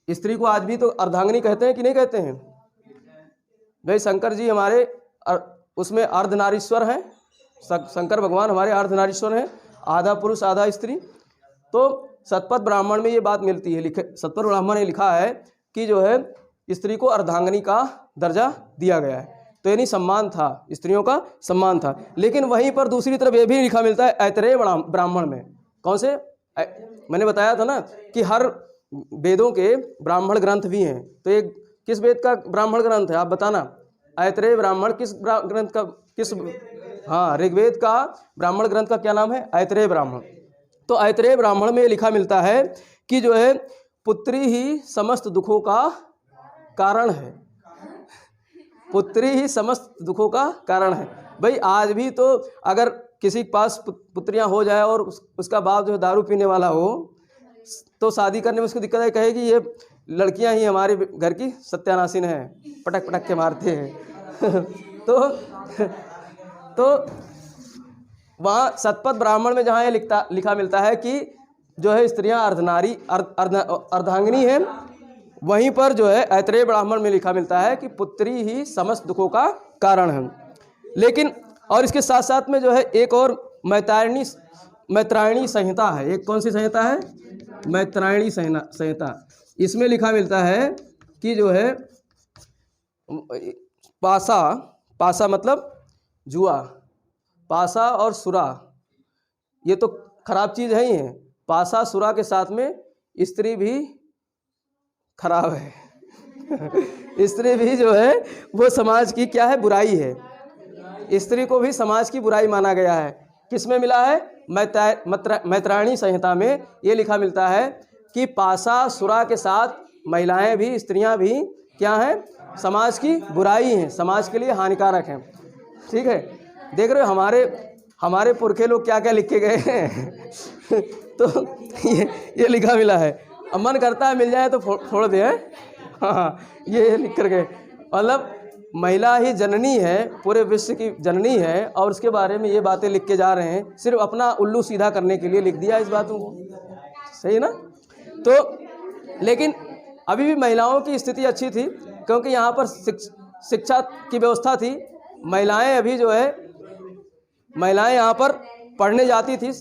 स्त्री को, आज भी तो अर्धांगिनी कहते हैं कि नहीं कहते हैं? भाई शंकर जी हमारे उसमें अर्धनारीश्वर हैं, शंकर भगवान हमारे अर्धनारीश्वर हैं, आधा पुरुष आधा स्त्री। तो शतपथ ब्राह्मण में ये बात मिलती है, शतपथ ब्राह्मण ने लिखा है कि जो है स्त्री को अर्धांगिनी का दर्जा दिया गया है। तो यानी सम्मान था, स्त्रियों का सम्मान था। लेकिन वहीं पर दूसरी तरफ ये भी लिखा मिलता है ऐतरेय ब्राह्मण में। कौन से? मैंने बताया था ना कि हर वेदों के ब्राह्मण ग्रंथ भी हैं। तो एक किस वेद का ब्राह्मण ग्रंथ है आप बताना? ऐतरेय ब्राह्मण किस ग्रंथ का? हाँ, ऋग्वेद का ब्राह्मण ग्रंथ का क्या नाम है? ऐतरेय ब्राह्मण। तो ऐतरेय ब्राह्मण में लिखा मिलता है कि जो है पुत्री ही समस्त दुखों का कारण है। पुत्री ही समस्त दुखों का कारण है। भाई आज भी तो अगर किसी के पास पुत्रियां हो जाए और उसका बाप जो है दारू पीने वाला हो, तो शादी करने में उसको दिक्कत है, कहेगी ये लड़कियां ही हमारे घर की सत्यानाशीन है, पटक पटक के मारते हैं। तो वहाँ शतपथ ब्राह्मण में जहाँ ये लिखा मिलता है कि जो है स्त्रियां अर्धांगिनी हैं, वहीं पर जो है ऐतरेय ब्राह्मण में लिखा मिलता है कि पुत्री ही समस्त दुखों का कारण है। लेकिन और इसके साथ साथ में जो है एक और मैत्रायणी संहिता है। एक कौन सी संहिता है? मैत्रायणी संहिता। इसमें लिखा मिलता है कि जो है पासा मतलब जुआ, पासा और सुरा, ये तो खराब चीज़ है ही है। पासा सुरा के साथ में स्त्री भी खराब है। स्त्री भी जो है वो समाज की क्या है? बुराई है। स्त्री को भी समाज की बुराई माना गया है। किसमें मिला है? मैत्रायणी संहिता में ये लिखा मिलता है कि पासा सुरा के साथ महिलाएं भी, स्त्रियां भी क्या हैं? समाज की बुराई हैं, समाज के लिए हानिकारक हैं। ठीक है, देख रहे हो हमारे पुरखे लोग क्या क्या लिख के गए हैं। तो ये लिखा मिला है। अब मन करता है मिल जाए तो फोड़ दे। हाँ, ये लिख कर गए, मतलब महिला ही जननी है, पूरे विश्व की जननी है, और उसके बारे में ये बातें लिख के जा रहे हैं, सिर्फ अपना उल्लू सीधा करने के लिए लिख दिया इस बातों को। सही ना? तो लेकिन अभी भी महिलाओं की स्थिति अच्छी थी, क्योंकि यहाँ पर शिक्षा की व्यवस्था थी। महिलाएं अभी जो है, महिलाएं यहाँ पर पढ़ने जाती थी,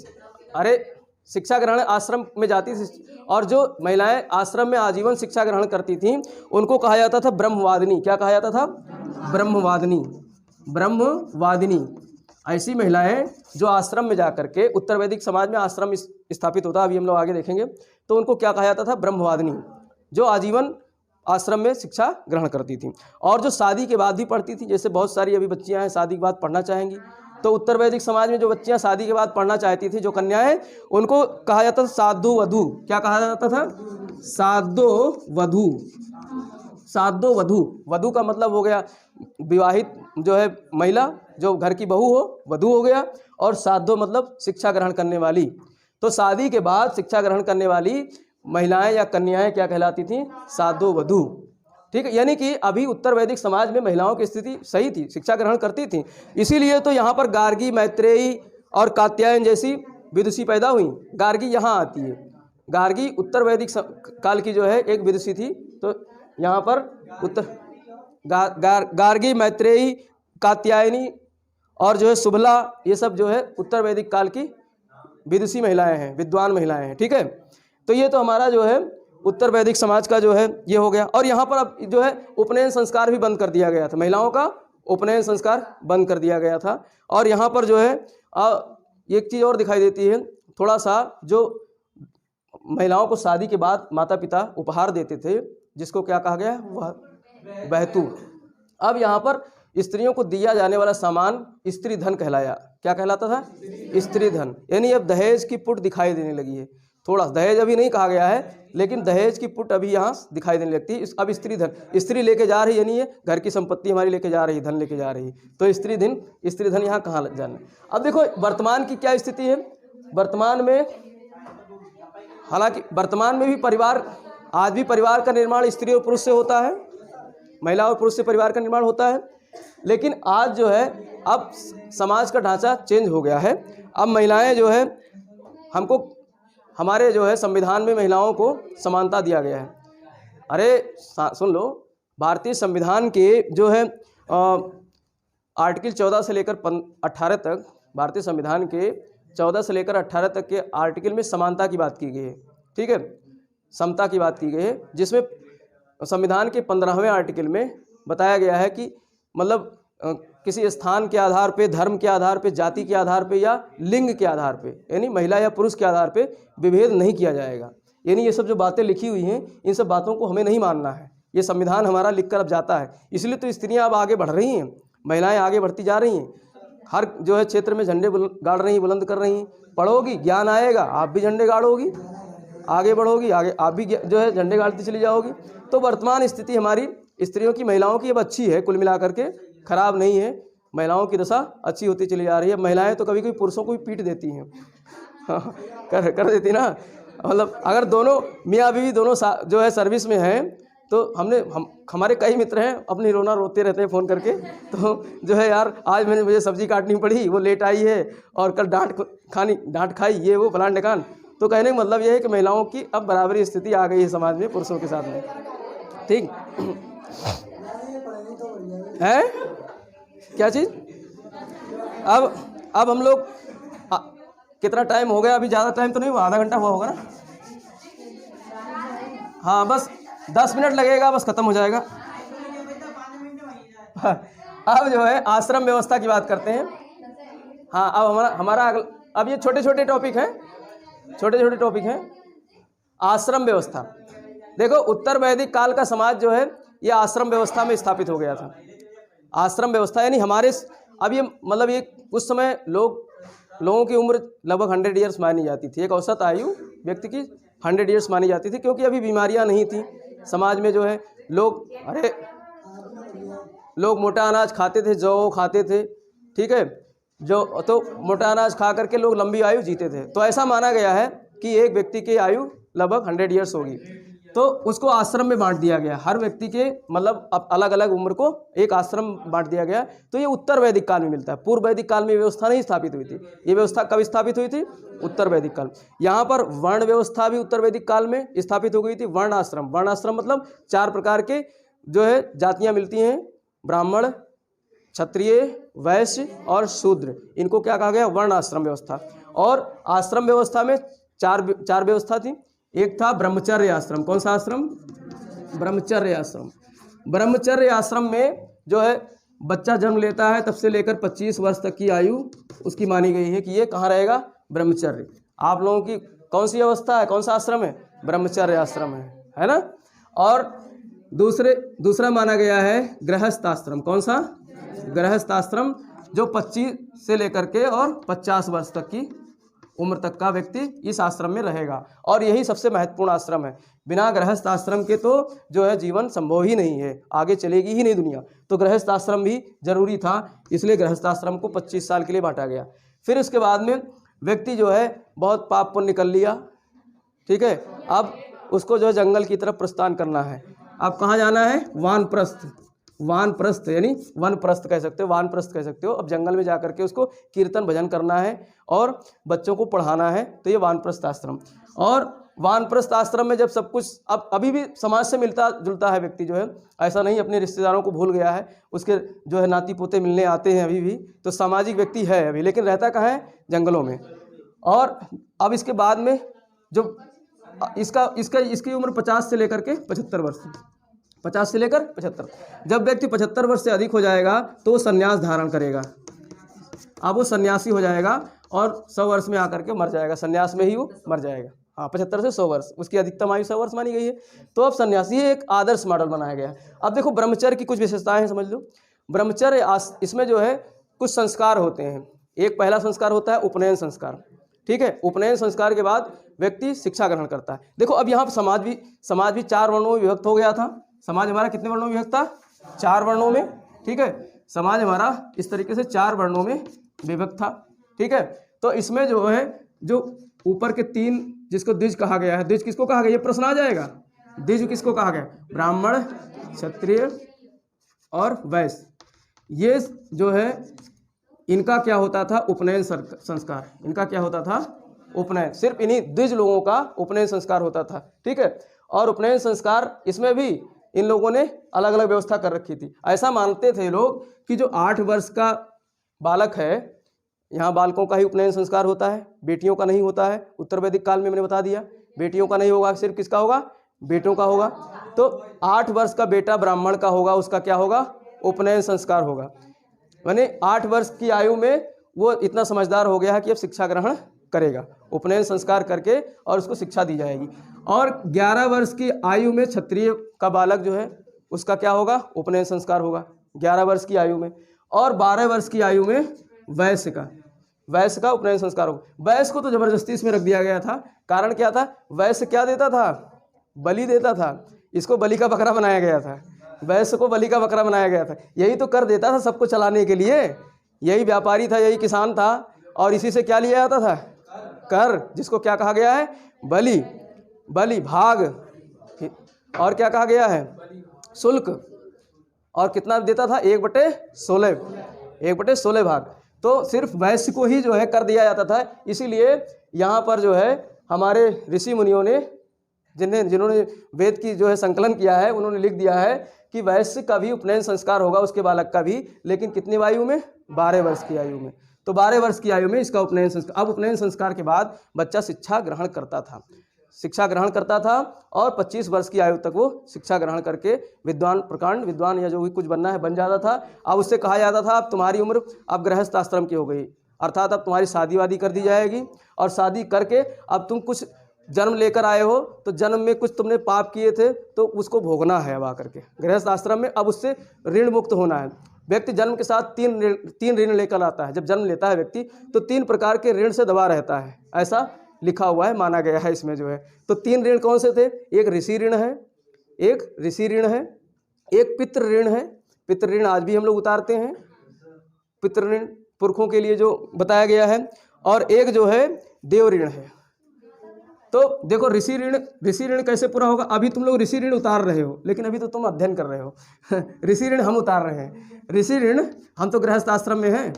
अरे शिक्षा ग्रहण आश्रम में जाती थी, और जो महिलाएं आश्रम में आजीवन शिक्षा ग्रहण करती थीं उनको कहा जाता था ब्रह्मवादिनी। क्या कहा जाता था? ब्रह्मवादिनी। ब्रह्मवादिनी ऐसी महिलाएं जो आश्रम में जा करके, उत्तर वैदिक समाज में आश्रम स्थापित होता, अभी हम लोग आगे देखेंगे, तो उनको क्या कहा जाता था? ब्रह्मवादिनी, जो आजीवन आश्रम में शिक्षा ग्रहण करती थी, और जो शादी के बाद भी पढ़ती थी। जैसे बहुत सारी अभी बच्चियां हैं शादी के बाद पढ़ना चाहेंगी, तो उत्तर वैदिक समाज में जो बच्चियां शादी के बाद पढ़ना चाहती थी, जो कन्याएं, उनको कहा जाता था साधु वधू। क्या कहा जाता था? साधो वधू। साधो वधू, वधू का मतलब हो गया विवाहित जो है महिला, जो घर की बहू हो, वधू हो गया, और साधो मतलब शिक्षा ग्रहण करने वाली। तो शादी के बाद शिक्षा ग्रहण करने वाली महिलाएं या कन्याएं क्या कहलाती थीं? साधो वधू। ठीक है, यानी कि अभी उत्तर वैदिक समाज में महिलाओं की स्थिति सही थी, शिक्षा ग्रहण करती थी। इसीलिए तो यहाँ पर गार्गी, मैत्रेयी और कात्यायन जैसी विदुषी पैदा हुई। गार्गी यहाँ आती है। गार्गी उत्तर वैदिक काल की जो है एक विदुषी थी। तो यहाँ पर गार्गी, मैत्रेयी, कात्यायनी और जो है सुबला, ये सब जो है उत्तर वैदिक काल की विदुषी महिलाएं हैं, विद्वान महिलाएं हैं। ठीक है, तो ये तो हमारा जो है उत्तर वैदिक समाज का जो है ये हो गया। और यहाँ पर अब जो है उपनयन संस्कार भी बंद कर दिया गया था, महिलाओं का उपनयन संस्कार बंद कर दिया गया था। और यहाँ पर जो है एक चीज़ और दिखाई देती है थोड़ा सा, जो महिलाओं को शादी के बाद माता पिता उपहार देते थे, जिसको क्या कहा गया? वह बहतूत। अब यहाँ पर स्त्रियों को दिया जाने वाला सामान स्त्री धन कहलाया। क्या कहलाता था? स्त्री धन। यानी अब दहेज की पुट दिखाई देने लगी है। थोड़ा दहेज अभी नहीं कहा गया है, लेकिन दहेज की पुट अभी यहाँ दिखाई देने लगती है। अब स्त्री धन, स्त्री लेके जा रही है, यानी ये घर की संपत्ति हमारी लेके जा रही है, धन लेके जा रही है। तो स्त्री धन यहाँ कहाँ लग जाना। अब देखो वर्तमान की क्या स्थिति है। वर्तमान में, हालांकि वर्तमान में भी परिवार, आज भी परिवार का निर्माण स्त्री और पुरुष से होता है, महिला और पुरुष से परिवार का निर्माण होता है। लेकिन आज जो है अब समाज का ढांचा चेंज हो गया है। अब महिलाएं जो है, हमको हमारे जो है संविधान में महिलाओं को समानता दिया गया है। अरे सुन लो, भारतीय संविधान के जो है आर्टिकल 14 से लेकर 18 तक, भारतीय संविधान के 14 से लेकर 18 तक के आर्टिकल में समानता की बात की गई है। ठीक है, समता की बात की गई है, जिसमें संविधान के 15वें आर्टिकल में बताया गया है कि मतलब किसी स्थान के आधार पे, धर्म के आधार पे, जाति के आधार पे या लिंग के आधार पे, यानी महिला या पुरुष के आधार पे विभेद नहीं किया जाएगा। यानी ये सब जो बातें लिखी हुई हैं, इन सब बातों को हमें नहीं मानना है। ये संविधान हमारा लिखकर अब जाता है। इसलिए तो स्त्रियां अब आगे बढ़ रही हैं, महिलाएं आगे बढ़ती जा रही हैं, हर जो है क्षेत्र में झंडे गाड़ रही हैं, बुलंद कर रही हैं। पढ़ोगी, ज्ञान आएगा, आप भी झंडे गाड़ोगी, आगे बढ़ोगी, आगे आप भी जो है झंडे गाड़ती चली जाओगी। तो वर्तमान स्थिति हमारी स्त्रियों की, महिलाओं की अब अच्छी है, कुल मिलाकर के खराब नहीं है। महिलाओं की दशा अच्छी होती चली जा रही है। महिलाएं तो कभी कभी पुरुषों को भी पीट देती हैं। कर देती ना, मतलब अगर दोनों मियाँ बीवी दोनों जो है सर्विस में हैं, तो हमारे कई मित्र हैं, अपनी रोना रोते रहते हैं फ़ोन करके। तो जो है यार, आज मुझे सब्जी काटनी पड़ी, वो लेट आई है, और कल डांट खाई, ये वो फलान ढकान। तो कहने का मतलब ये है कि महिलाओं की अब बराबरी स्थिति आ गई है समाज में पुरुषों के साथ में। ठीक है, क्या चीज़? अब हम लोग कितना टाइम हो गया? अभी ज़्यादा टाइम तो नहीं हुआ, आधा घंटा हुआ होगा ना। हाँ, बस 10 मिनट लगेगा, बस ख़त्म हो जाएगा। अब जो है आश्रम व्यवस्था की बात करते हैं। हाँ, अब हमारा अब ये छोटे छोटे टॉपिक हैं। आश्रम व्यवस्था। देखो, उत्तर वैदिक काल का समाज जो है ये आश्रम व्यवस्था में स्थापित हो गया था। आश्रम व्यवस्था यानी हमारे, अब ये मतलब ये उस समय लोगों की उम्र लगभग 100 ईयर्स मानी जाती थी। एक औसत आयु व्यक्ति की 100 ईयर्स मानी जाती थी, क्योंकि अभी बीमारियां नहीं थी समाज में। जो है लोग मोटा अनाज खाते थे, जौ खाते थे, ठीक है, जो तो मोटा अनाज खा करके लोग लंबी आयु जीते थे। तो ऐसा माना गया है कि एक व्यक्ति की आयु लगभग 100 ईयर्स होगी, तो उसको आश्रम में बांट दिया गया। हर व्यक्ति के मतलब अब अलग अलग उम्र को एक आश्रम बांट दिया गया। तो ये उत्तर वैदिक काल में मिलता है, पूर्व वैदिक काल में ये व्यवस्था नहीं स्थापित हुई थी। ये व्यवस्था कब स्थापित हुई थी? उत्तर वैदिक काल। यहाँ पर वर्ण व्यवस्था भी उत्तर वैदिक काल में स्थापित हो गई थी। वर्ण आश्रम, वर्ण आश्रम मतलब 4 प्रकार के जो है जातियाँ मिलती हैं, ब्राह्मण, क्षत्रिय, वैश्य और शूद्र। इनको क्या कहा गया? वर्ण आश्रम व्यवस्था। और आश्रम व्यवस्था में चार व्यवस्था थी। एक था ब्रह्मचर्य आश्रम। कौन सा आश्रम? ब्रह्मचर्य आश्रम। ब्रह्मचर्य आश्रम में जो है बच्चा जन्म लेता है तब से लेकर 25 वर्ष तक की आयु उसकी मानी गई है कि ये कहाँ रहेगा? ब्रह्मचर्य। आप लोगों की कौन सी अवस्था है, कौन सा आश्रम है? ब्रह्मचर्य आश्रम है ना। और दूसरा माना गया है गृहस्थ आश्रम। कौन सा? गृहस्थ आश्रम, जो 25 से लेकर के और 50 वर्ष तक की उम्र तक का व्यक्ति इस आश्रम में रहेगा। और यही सबसे महत्वपूर्ण आश्रम है। बिना गृहस्थ आश्रम के तो जो है जीवन संभव ही नहीं है, आगे चलेगी ही नहीं दुनिया। तो गृहस्थ आश्रम भी जरूरी था, इसलिए गृहस्थ आश्रम को 25 साल के लिए बांटा गया। फिर उसके बाद में व्यक्ति जो है बहुत पाप पुण्य कर लिया, ठीक है, अब उसको जो है जंगल की तरफ प्रस्थान करना है। अब कहाँ जाना है? वानप्रस्थ। वानप्रस्थ यानी वनप्रस्थ कह सकते हो, वानप्रस्थ कह सकते हो। अब जंगल में जाकर के उसको कीर्तन भजन करना है और बच्चों को पढ़ाना है, तो ये वानप्रस्थ आश्रम। और वानप्रस्थ आश्रम में जब सब कुछ अब अभी भी समाज से मिलता जुलता है व्यक्ति, जो है ऐसा नहीं अपने रिश्तेदारों को भूल गया है, उसके जो है नाती पोते मिलने आते हैं अभी भी, तो सामाजिक व्यक्ति है अभी, लेकिन रहता कहाँ है? जंगलों में। और अब इसके बाद में जो इसकी उम्र 50 से लेकर के 75 वर्ष, 50 से लेकर 75। जब व्यक्ति 75 वर्ष से अधिक हो जाएगा तो वो संन्यास धारण करेगा। अब वो सन्यासी हो जाएगा और 100 वर्ष में आकर के मर जाएगा, संन्यास में ही वो मर जाएगा। हाँ, 75 से 100 वर्ष, उसकी अधिकतम आयु 100 वर्ष मानी गई है। तो अब सन्यासी एक आदर्श मॉडल बनाया गया है। अब देखो ब्रह्मचर्य की कुछ विशेषताएं हैं, समझ लो। ब्रह्मचर्य इसमें जो है कुछ संस्कार होते हैं। एक पहला संस्कार होता है उपनयन संस्कार, ठीक है। उपनयन संस्कार के बाद व्यक्ति शिक्षा ग्रहण करता है। देखो अब यहाँ पर समाज भी 4 वर्णों में विभक्त हो गया था। समाज हमारा कितने वर्णों में विभक्त था? 4 वर्णों में, ठीक है। समाज हमारा इस तरीके से 4 वर्णों में विभक्त था, ठीक है। तो इसमें जो है जो ऊपर के 3 जिसको द्विज कहा गया है, द्विज किसको कहा गया? ये प्रश्न आ जाएगा। द्विज किसको कहा गया? ब्राह्मण, क्षत्रिय और वैश्य। ये जो है इनका क्या होता था? उपनयन संस्कार। इनका क्या होता था? उपनयन। सिर्फ इन्हीं द्विज लोगों का उपनयन संस्कार होता था, ठीक है। और उपनयन संस्कार इसमें भी इन लोगों ने अलग अलग व्यवस्था कर रखी थी। ऐसा मानते थे लोग कि जो 8 वर्ष का बालक है, यहाँ बालकों का ही उपनयन संस्कार होता है, बेटियों का नहीं होता है। उत्तर वैदिक काल में मैंने बता दिया, बेटियों का नहीं होगा, सिर्फ किसका होगा? बेटों का होगा। तो 8 वर्ष का बेटा ब्राह्मण का होगा, उसका क्या होगा? उपनयन संस्कार होगा। यानी 8 वर्ष की आयु में वो इतना समझदार हो गया है कि अब शिक्षा ग्रहण करेगा, उपनयन संस्कार करके और उसको शिक्षा दी जाएगी। और 11 वर्ष की आयु में क्षत्रिय का बालक जो है उसका क्या होगा? उपनयन संस्कार होगा 11 वर्ष की आयु में। और 12 वर्ष की आयु में वैश्य का उपनयन संस्कार होगा। वैश्य को तो जबरदस्ती इसमें रख दिया गया था। कारण क्या था? वैश्य क्या देता था? बलि देता था। इसको बलि का बकरा बनाया गया था, वैश्य को बलि का बकरा बनाया गया था। यही तो कर देता था सबको चलाने के लिए, यही व्यापारी था, यही किसान था, और इसी से क्या लिया जाता था? कर, जिसको क्या कहा गया है? बलि, भाग, और क्या कहा गया है? शुल्क। और कितना देता था? 1/16 भाग। तो सिर्फ वैश्य को ही जो है कर दिया जाता था। इसीलिए यहाँ पर जो है हमारे ऋषि मुनियों ने जिन्होंने वेद की जो है संकलन किया है, उन्होंने लिख दिया है कि वैश्य का भी उपनयन संस्कार होगा, उसके बालक का भी, लेकिन कितनी आयु में? 12 वर्ष की आयु में। तो 12 वर्ष की आयु में इसका उपनयन संस्कार। अब उपनयन संस्कार के बाद बच्चा शिक्षा ग्रहण करता था और 25 वर्ष की आयु तक वो शिक्षा ग्रहण करके विद्वान या जो भी कुछ बनना है बन जाता था। अब उससे कहा जाता था अब तुम्हारी उम्र अब गृहस्थ आश्रम की हो गई, अर्थात अब तुम्हारी शादी वादी कर दी जाएगी, और शादी करके अब तुम कुछ जन्म लेकर आए हो, तो जन्म में कुछ तुमने पाप किए थे तो उसको भोगना है अब आकर के गृहस्थ आश्रम में। अब उससे ऋण मुक्त होना है। व्यक्ति जन्म के साथ 3 ऋण लेकर आता है। जब जन्म लेता है व्यक्ति तो 3 प्रकार के ऋण से दबा रहता है, ऐसा लिखा हुआ है, माना गया है इसमें जो है। तो 3 ऋण कौन से थे? एक ऋषि ऋण है, एक पितृ ऋण है। पितृ ऋण आज भी हम लोग उतारते हैं, पितृ ऋण पुरखों के लिए जो बताया गया है, और एक जो है देव ऋण है। तो देखो ऋषि ऋण कैसे पूरा होगा? अभी तुम लोग ऋषि ऋण उतार रहे हो, लेकिन अभी तो तुम अध्ययन कर रहे हो ऋषि ऋण हम उतार रहे हैं। ऋषि ऋण हम तो गृहस्थ आश्रम में हैं।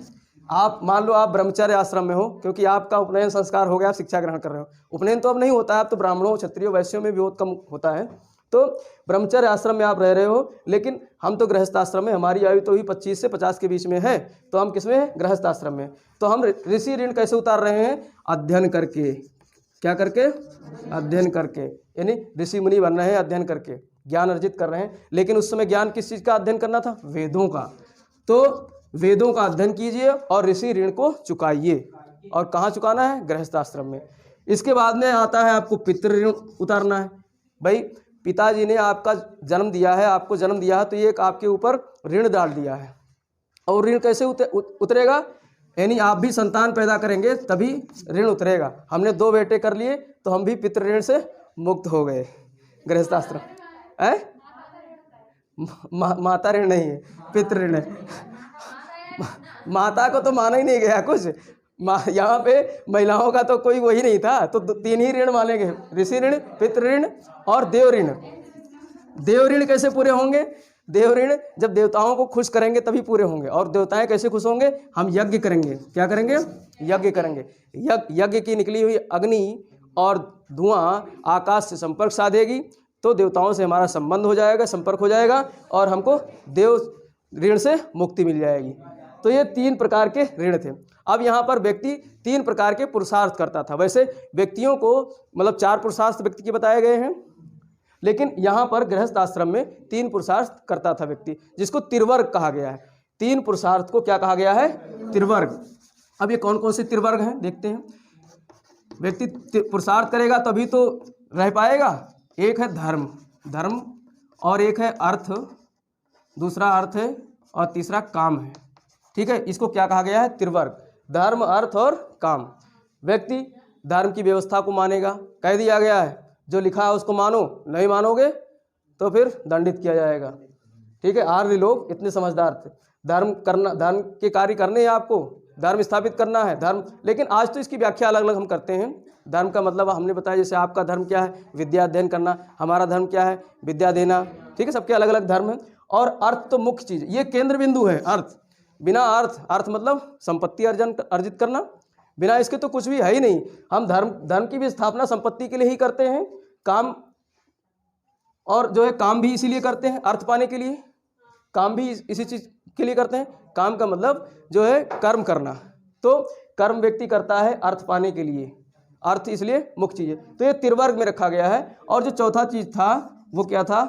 आप मान लो आप ब्रह्मचर्य आश्रम में हो, क्योंकि आपका उपनयन संस्कार हो गया, आप शिक्षा ग्रहण कर रहे हो। उपनयन तो अब नहीं होता है, अब तो ब्राह्मणों, क्षत्रियों, वैश्यों में भी बहुत कम होता है। तो ब्रह्मचर्य आश्रम में आप रह रहे हो, लेकिन हम तो गृहस्थ आश्रम में, हमारी आयु तो ही 25 से 50 के बीच में है, तो हम किसमें हैं? गृहस्थ आश्रम में। तो हम ऋषि ऋण कैसे उतार रहे हैं? अध्ययन करके। क्या करके? अध्ययन करके, यानी ऋषि मुनि बन रहे हैं अध्ययन करके, ज्ञान अर्जित कर रहे हैं। लेकिन उस समय ज्ञान किस चीज़ का अध्ययन करना था? वेदों का। तो वेदों का अध्ययन कीजिए और ऋषि ऋण को चुकाइए। और कहाँ चुकाना है? गृहस्थ आश्रम में। इसके बाद में आता है आपको पितृ ऋण उतारना है। भाई पिताजी ने आपका जन्म दिया है, आपको जन्म दिया है, तो ये एक आपके ऊपर ऋण डाल दिया है। और ऋण कैसे उतरेगा? यानी आप भी संतान पैदा करेंगे तभी ऋण उतरेगा। हमने 2 बेटे कर लिए तो हम भी पितृ ऋण से मुक्त हो गए। गृहस्थ आश्रम है, माता ऋण नहीं है, पितृ ऋण है। माता को तो माना ही नहीं गया कुछ, यहाँ पे महिलाओं का तो कोई वही नहीं था, तो 3 ही ऋण मानेंगे, ऋषि ऋण, पितृ ऋण और देव ऋण। देव ऋण कैसे पूरे होंगे? देव ऋण जब देवताओं को खुश करेंगे तभी पूरे होंगे। और देवताएं कैसे खुश होंगे? हम यज्ञ करेंगे। क्या करेंगे? यज्ञ करेंगे। यज्ञ की निकली हुई अग्नि और धुआं आकाश से संपर्क साधेगी, तो देवताओं से हमारा संबंध हो जाएगा, संपर्क हो जाएगा, और हमको देव ऋण से मुक्ति मिल जाएगी। तो ये 3 प्रकार के ऋण थे। अब यहाँ पर व्यक्ति 3 प्रकार के पुरुषार्थ करता था। वैसे व्यक्तियों को मतलब 4 पुरुषार्थ व्यक्ति के बताए गए हैं, लेकिन यहाँ पर गृहस्थ आश्रम में 3 पुरुषार्थ करता था व्यक्ति, जिसको त्रिवर्ग कहा गया है। 3 पुरुषार्थ को क्या कहा गया है? त्रिवर्ग। अब ये कौन कौन से त्रिवर्ग हैं देखते हैं। व्यक्ति पुरुषार्थ करेगा तभी तो रह पाएगा। एक है धर्म, और एक है अर्थ, दूसरा अर्थ है, और तीसरा काम है। ठीक है, इसको क्या कहा गया है? त्रिवर्ग। धर्म, अर्थ और काम। व्यक्ति धर्म की व्यवस्था को मानेगा, कह दिया गया है जो लिखा है उसको मानो, नहीं मानोगे तो फिर दंडित किया जाएगा। ठीक है, आर्य लोग इतने समझदार थे। धर्म करना, धर्म के कार्य करने हैं आपको, धर्म स्थापित करना है धर्म। लेकिन आज तो इसकी व्याख्या अलग अलग हम करते हैं। धर्म का मतलब हमने बताया, जैसे आपका धर्म क्या है? विद्या अध्ययन करना। हमारा धर्म क्या है? विद्या देना। ठीक है, सबके अलग अलग धर्म हैं। और अर्थ तो मुख्य चीज़, ये केंद्र बिंदु है अर्थ। बिना अर्थ मतलब संपत्ति अर्जित करना, बिना इसके तो कुछ भी है ही नहीं। हम धर्म की भी स्थापना संपत्ति के लिए ही करते हैं। काम, और जो है काम भी इसीलिए करते हैं, अर्थ पाने के लिए। काम भी इसी चीज़ के लिए करते हैं। काम का मतलब जो है कर्म करना। तो कर्म व्यक्ति करता है अर्थ पाने के लिए, अर्थ इसलिए मुख्य चीज़ है। तो ये त्रिवर्ग में रखा गया है। और जो चौथा चीज़ था वो क्या था?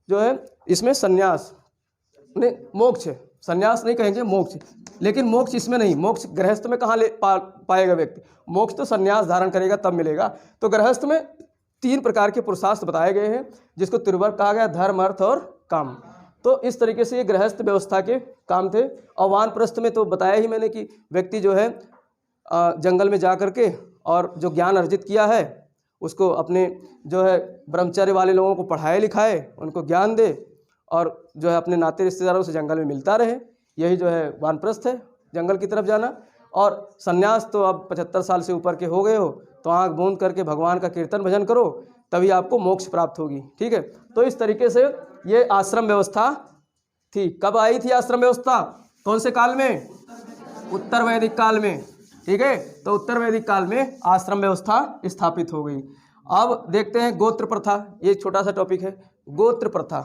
जो है इसमें संन्यास, नहीं मोक्ष, संन्यास नहीं कहेंगे, मोक्ष। लेकिन मोक्ष इसमें नहीं। मोक्ष गृहस्थ में कहाँ पाएगा व्यक्ति? मोक्ष तो संन्यास धारण करेगा तब मिलेगा। तो गृहस्थ में 3 प्रकार के पुरुषार्थ बताए गए हैं, जिसको त्रिवर्ग कहा गया, धर्म, अर्थ और काम। तो इस तरीके से ये गृहस्थ व्यवस्था के काम थे। और वानप्रस्थ में तो बताया ही मैंने कि व्यक्ति जो है जंगल में जा करके और जो ज्ञान अर्जित किया है उसको अपने जो है ब्रह्मचर्य वाले लोगों को पढ़ाए लिखाए, उनको ज्ञान दे, और जो है अपने नाते रिश्तेदारों से जंगल में मिलता रहे। यही जो है वानप्रस्थ है, जंगल की तरफ जाना। और संन्यास तो अब 75 साल से ऊपर के हो गए हो तो आँख बूंद करके भगवान का कीर्तन भजन करो, तभी आपको मोक्ष प्राप्त होगी। ठीक है, तो इस तरीके से ये आश्रम व्यवस्था थी। कब आई थी आश्रम व्यवस्था? कौन से काल में? उत्तर वैदिक काल में। ठीक है, तो उत्तर वैदिक काल में आश्रम व्यवस्था स्थापित हो गई। अब देखते हैं गोत्र प्रथा। ये छोटा सा टॉपिक है, गोत्र प्रथा।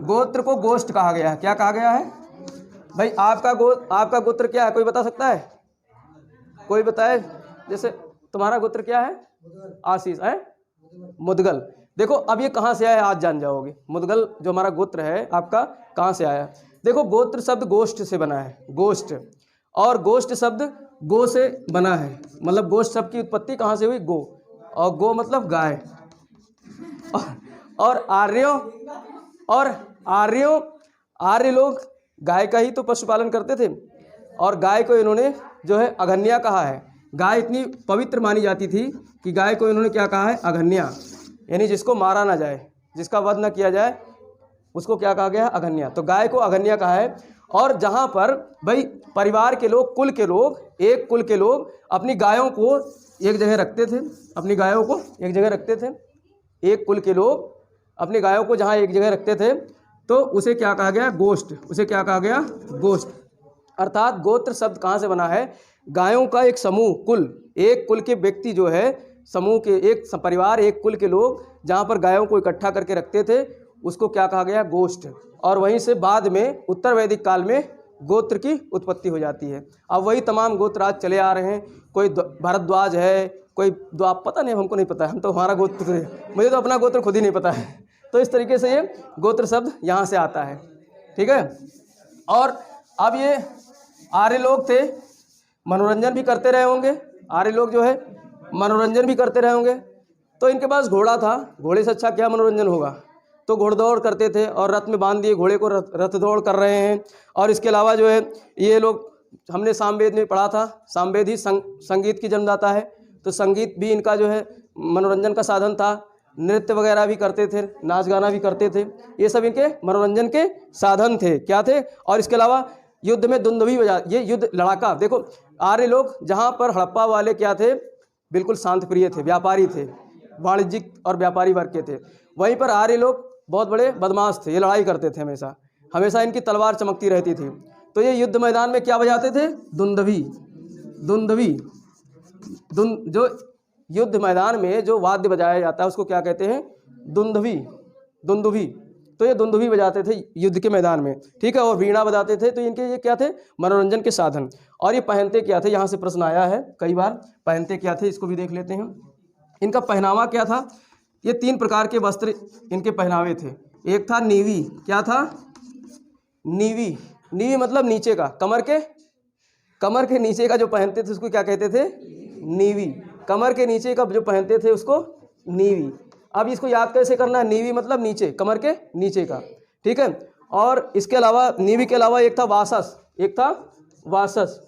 गोत्र को गोष्ठ कहा गया है। क्या कहा गया है भाई? आपका गोत्र क्या है? कोई बता सकता है? कोई बताए? जैसे तुम्हारा गोत्र क्या है? आशीष है, मुदगल। देखो अब ये कहाँ से आया आज जान जाओगे। मुदगल जो हमारा गोत्र है आपका, कहाँ से आया? देखो गोत्र शब्द गोष्ठ से बना है, गोष्ठ। और गोष्ठ शब्द गो से बना है। मतलब गोष्ठ शब्द की उत्पत्ति कहाँ से हुई? गो। और गो मतलब गाय। और आर्य लोग गाय का ही तो पशुपालन करते थे। और गाय को इन्होंने जो है अघन्या कहा है। गाय इतनी पवित्र मानी जाती थी कि गाय को इन्होंने क्या कहा है? अघन्या। यानी जिसको मारा ना जाए, जिसका वध न किया जाए, उसको क्या कहा गया है? अघन्या। तो गाय को अघन्या कहा है। और जहाँ पर भाई परिवार के लोग, कुल के लोग, एक कुल के लोग अपनी गायों को एक जगह रखते थे, अपनी गायों को एक जगह रखते थे, एक कुल के लोग अपनी गायों को जहाँ एक जगह रखते थे, तो उसे क्या कहा गया? गोष्ठ। उसे क्या कहा गया? गोष्ठ। अर्थात गोत्र शब्द कहाँ से बना है? गायों का एक समूह, कुल, एक कुल के व्यक्ति जो है, समूह के एक परिवार, एक कुल के लोग जहाँ पर गायों को इकट्ठा करके रखते थे, उसको क्या कहा गया? गोष्ठ। और वहीं से बाद में उत्तर वैदिक काल में गोत्र की उत्पत्ति हो जाती है। अब वही तमाम गोत्र आज चले आ रहे हैं। कोई भारद्वाज है, कोई पता नहीं, हमको नहीं पता है, हम तो हमारा गोत्र, मुझे तो अपना गोत्र खुद ही नहीं पता है। तो इस तरीके से ये गोत्र शब्द यहाँ से आता है, ठीक है। और अब ये आर्य लोग थे, मनोरंजन भी करते रहे होंगे। आर्य लोग जो है मनोरंजन भी करते रहे होंगे। तो इनके पास घोड़ा था, घोड़े से अच्छा क्या मनोरंजन होगा? तो घोड़दौड़ करते थे और रथ में बांध दिए घोड़े को, रथ दौड़ कर रहे हैं। और इसके अलावा जो है ये लोग, हमने सामवेद में पढ़ा था, सामवेद ही संगीत की जन्मदाता है, तो संगीत भी इनका जो है मनोरंजन का साधन था। नृत्य वगैरह भी करते थे, नाच गाना भी करते थे, ये सब इनके मनोरंजन के साधन थे, क्या थे। और इसके अलावा युद्ध में दुंदुभी बजा, ये युद्ध लड़ाका। देखो आर्य लोग जहाँ पर हड़प्पा वाले क्या थे? बिल्कुल शांत प्रिय थे, व्यापारी थे, वाणिज्यिक और व्यापारी वर्ग के थे। वहीं पर आर्य लोग बहुत बड़े बदमाश थे, ये लड़ाई करते थे, हमेशा हमेशा इनकी तलवार चमकती रहती थी। तो ये युद्ध मैदान में क्या बजाते थे? दुंदुभी। दुंदुभी, जो युद्ध मैदान में जो वाद्य बजाया जाता है उसको क्या कहते हैं? दुंदुभी। दुंदुभी। तो ये दुंदुभी बजाते थे युद्ध के मैदान में, ठीक है। और वीणा बजाते थे। तो इनके ये क्या थे? मनोरंजन के साधन। और ये पहनते क्या थे? यहाँ से प्रश्न आया है कई बार, पहनते क्या थे, इसको भी देख लेते हैं। इनका पहनावा क्या था? ये 3 प्रकार के वस्त्र इनके पहनावे थे। एक था नीवी। क्या था? नीवी। नीवी मतलब नीचे का, कमर के नीचे का जो पहनते थे उसको क्या कहते थे? नीवी। कमर के नीचे का जो पहनते थे उसको नीवी। अब इसको याद कैसे करना है? नीवी मतलब नीचे, कमर के नीचे का, ठीक है। और इसके अलावा नीवी के अलावा एक था वासस। एक था वासस।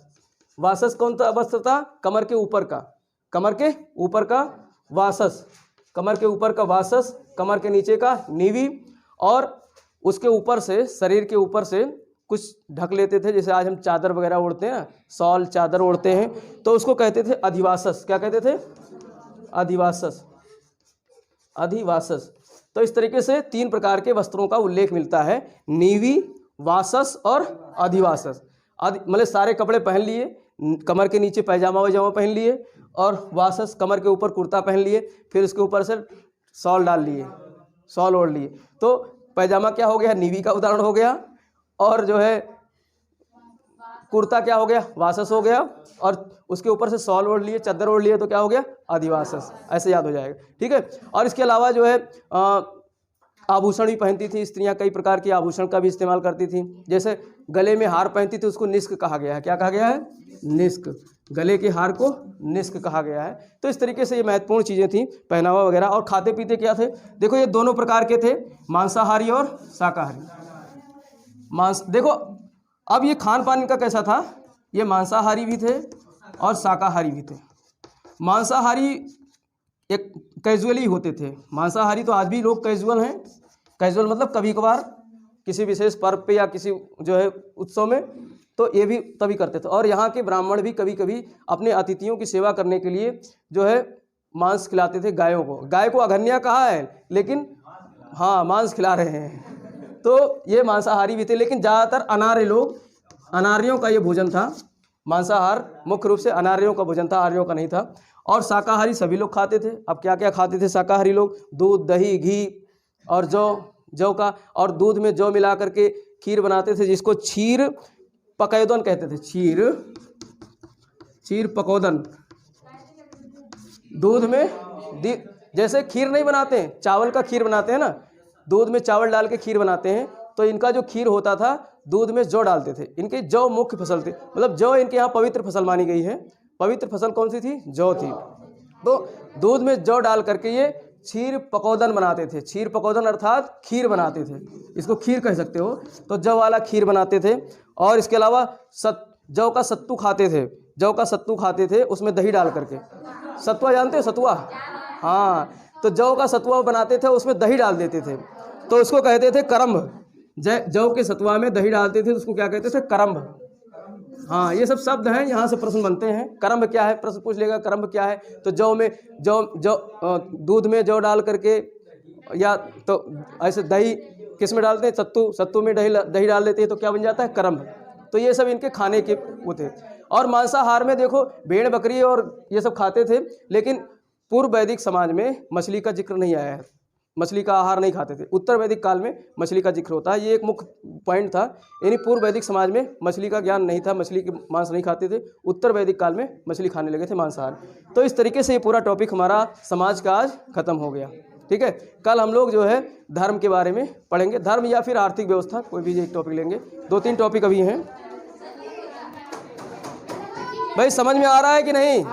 वासस कौन सा वस्त्र था? कमर के ऊपर का, कमर के ऊपर का वासस, कमर के ऊपर का वासस, कमर के नीचे का नीवी। और उसके ऊपर से, शरीर के ऊपर से कुछ ढक लेते थे, जैसे आज हम चादर वगैरह ओढ़ते हैं, शॉल चादर ओढ़ते हैं, तो उसको कहते थे अधिवासस। क्या कहते थे? अधिवासस। अधिवासस। तो इस तरीके से 3 प्रकार के वस्त्रों का उल्लेख मिलता है, नीवी, वासस और अधिवासस। मतलब सारे कपड़े पहन लिए, कमर के नीचे पैजामा वैजामा पहन लिए, और वासस कमर के ऊपर कुर्ता पहन लिए, फिर उसके ऊपर से शॉल डाल लिए, शॉल ओढ़ लिए। तो पैजामा क्या हो गया? नीवी का उदाहरण हो गया। और जो है कुर्ता क्या हो गया? वासस हो गया। और उसके ऊपर से शॉल ओढ़ लिए, चादर ओढ़ लिए, तो क्या हो गया? अधिवासस। ऐसे याद हो जाएगा, ठीक है। और इसके अलावा जो है आभूषण भी पहनती थी स्त्रियां, कई प्रकार के आभूषण का भी इस्तेमाल करती थी। जैसे गले में हार पहनती थी, उसको निष्क कहा गया है। क्या कहा गया है? निष्क। गले के हार को निष्क कहा गया है। तो इस तरीके से ये महत्वपूर्ण चीज़ें थी, पहनावा वगैरह। और खाते पीते क्या थे? देखो ये दोनों प्रकार के थे, मांसाहारी और शाकाहारी। देखो अब ये खान पान इनका कैसा था? ये मांसाहारी भी थे और शाकाहारी भी थे। मांसाहारी एक कैजुअली होते थे। मांसाहारी तो आज भी लोग कैजुअल हैं। कैजुअल मतलब कभी कभार किसी विशेष पर्व पे या किसी जो है उत्सव में, तो ये भी तभी करते थे। और यहाँ के ब्राह्मण भी कभी कभी अपने अतिथियों की सेवा करने के लिए जो है मांस खिलाते थे गायों को। गाय को अघन्या कहा है, लेकिन हाँ मांस खिला रहे हैं। तो ये मांसाहारी भी थे। लेकिन ज़्यादातर अनार्य लोग, अनार्यों का ये भोजन था। मांसाहार मुख्य रूप से अनार्यों का भोजन था, आर्यों का नहीं था। और शाकाहारी सभी लोग खाते थे। अब क्या क्या खाते थे शाकाहारी लोग? दूध, दही, घी और जौ का, और दूध में जौ मिला करके खीर बनाते थे, जिसको क्षीर पकौदन कहते थे। क्षीर पकौदन। दूध में जैसे खीर नहीं बनाते हैं, चावल का खीर बनाते हैं ना, दूध में चावल डाल के खीर बनाते हैं। तो इनका जो खीर होता था, दूध में जौ डालते थे। इनके जौ मुख्य फसल थी, मतलब जौ इनके यहाँ पवित्र फसल मानी गई है। पवित्र फसल कौन सी थी? जौ थी। तो दूध में जौ डाल करके ये क्षीर पकौदन बनाते थे। क्षीर पकौदन अर्थात खीर बनाते थे, इसको खीर कह सकते हो। तो जौ वाला खीर बनाते थे। और इसके अलावा जौ का सत्तू खाते थे। जौ का सत्तू खाते थे, उसमें दही डाल करके। सतुआ जानते हो? सतुआ, हाँ। तो जौ का सतुआ बनाते थे, उसमें दही डाल देते थे, तो उसको कहते थे करम्ब। जौ के सतुआ में दही डालते थे तो उसको क्या कहते थे? करम्ब। हाँ, ये सब शब्द हैं, यहाँ से प्रश्न बनते हैं। करम्ब क्या है, प्रश्न पूछ लेगा करम्ब क्या है। तो जौ में दूध में जौ डाल करके, या तो ऐसे दही किस में डालते हैं? सत्तू में दही डाल देते हैं तो क्या बन जाता है? करम्ब। तो ये सब इनके खाने के वो थे। और मांसाहार में देखो भेड़ बकरी और ये सब खाते थे, लेकिन पूर्व वैदिक समाज में मछली का जिक्र नहीं आया है। मछली का आहार नहीं खाते थे। उत्तर वैदिक काल में मछली का जिक्र होता है, ये एक मुख्य पॉइंट था। यानी पूर्व वैदिक समाज में मछली का ज्ञान नहीं था, मछली के मांस नहीं खाते थे। उत्तर वैदिक काल में मछली खाने लगे थे, मांसाहार। तो इस तरीके से ये पूरा टॉपिक हमारा समाज का आज खत्म हो गया। ठीक है, कल हम लोग जो है धर्म के बारे में पढ़ेंगे, धर्म या फिर आर्थिक व्यवस्था, कोई भी एक टॉपिक लेंगे। 2-3 टॉपिक अभी हैं। भाई समझ में आ रहा है कि नहीं?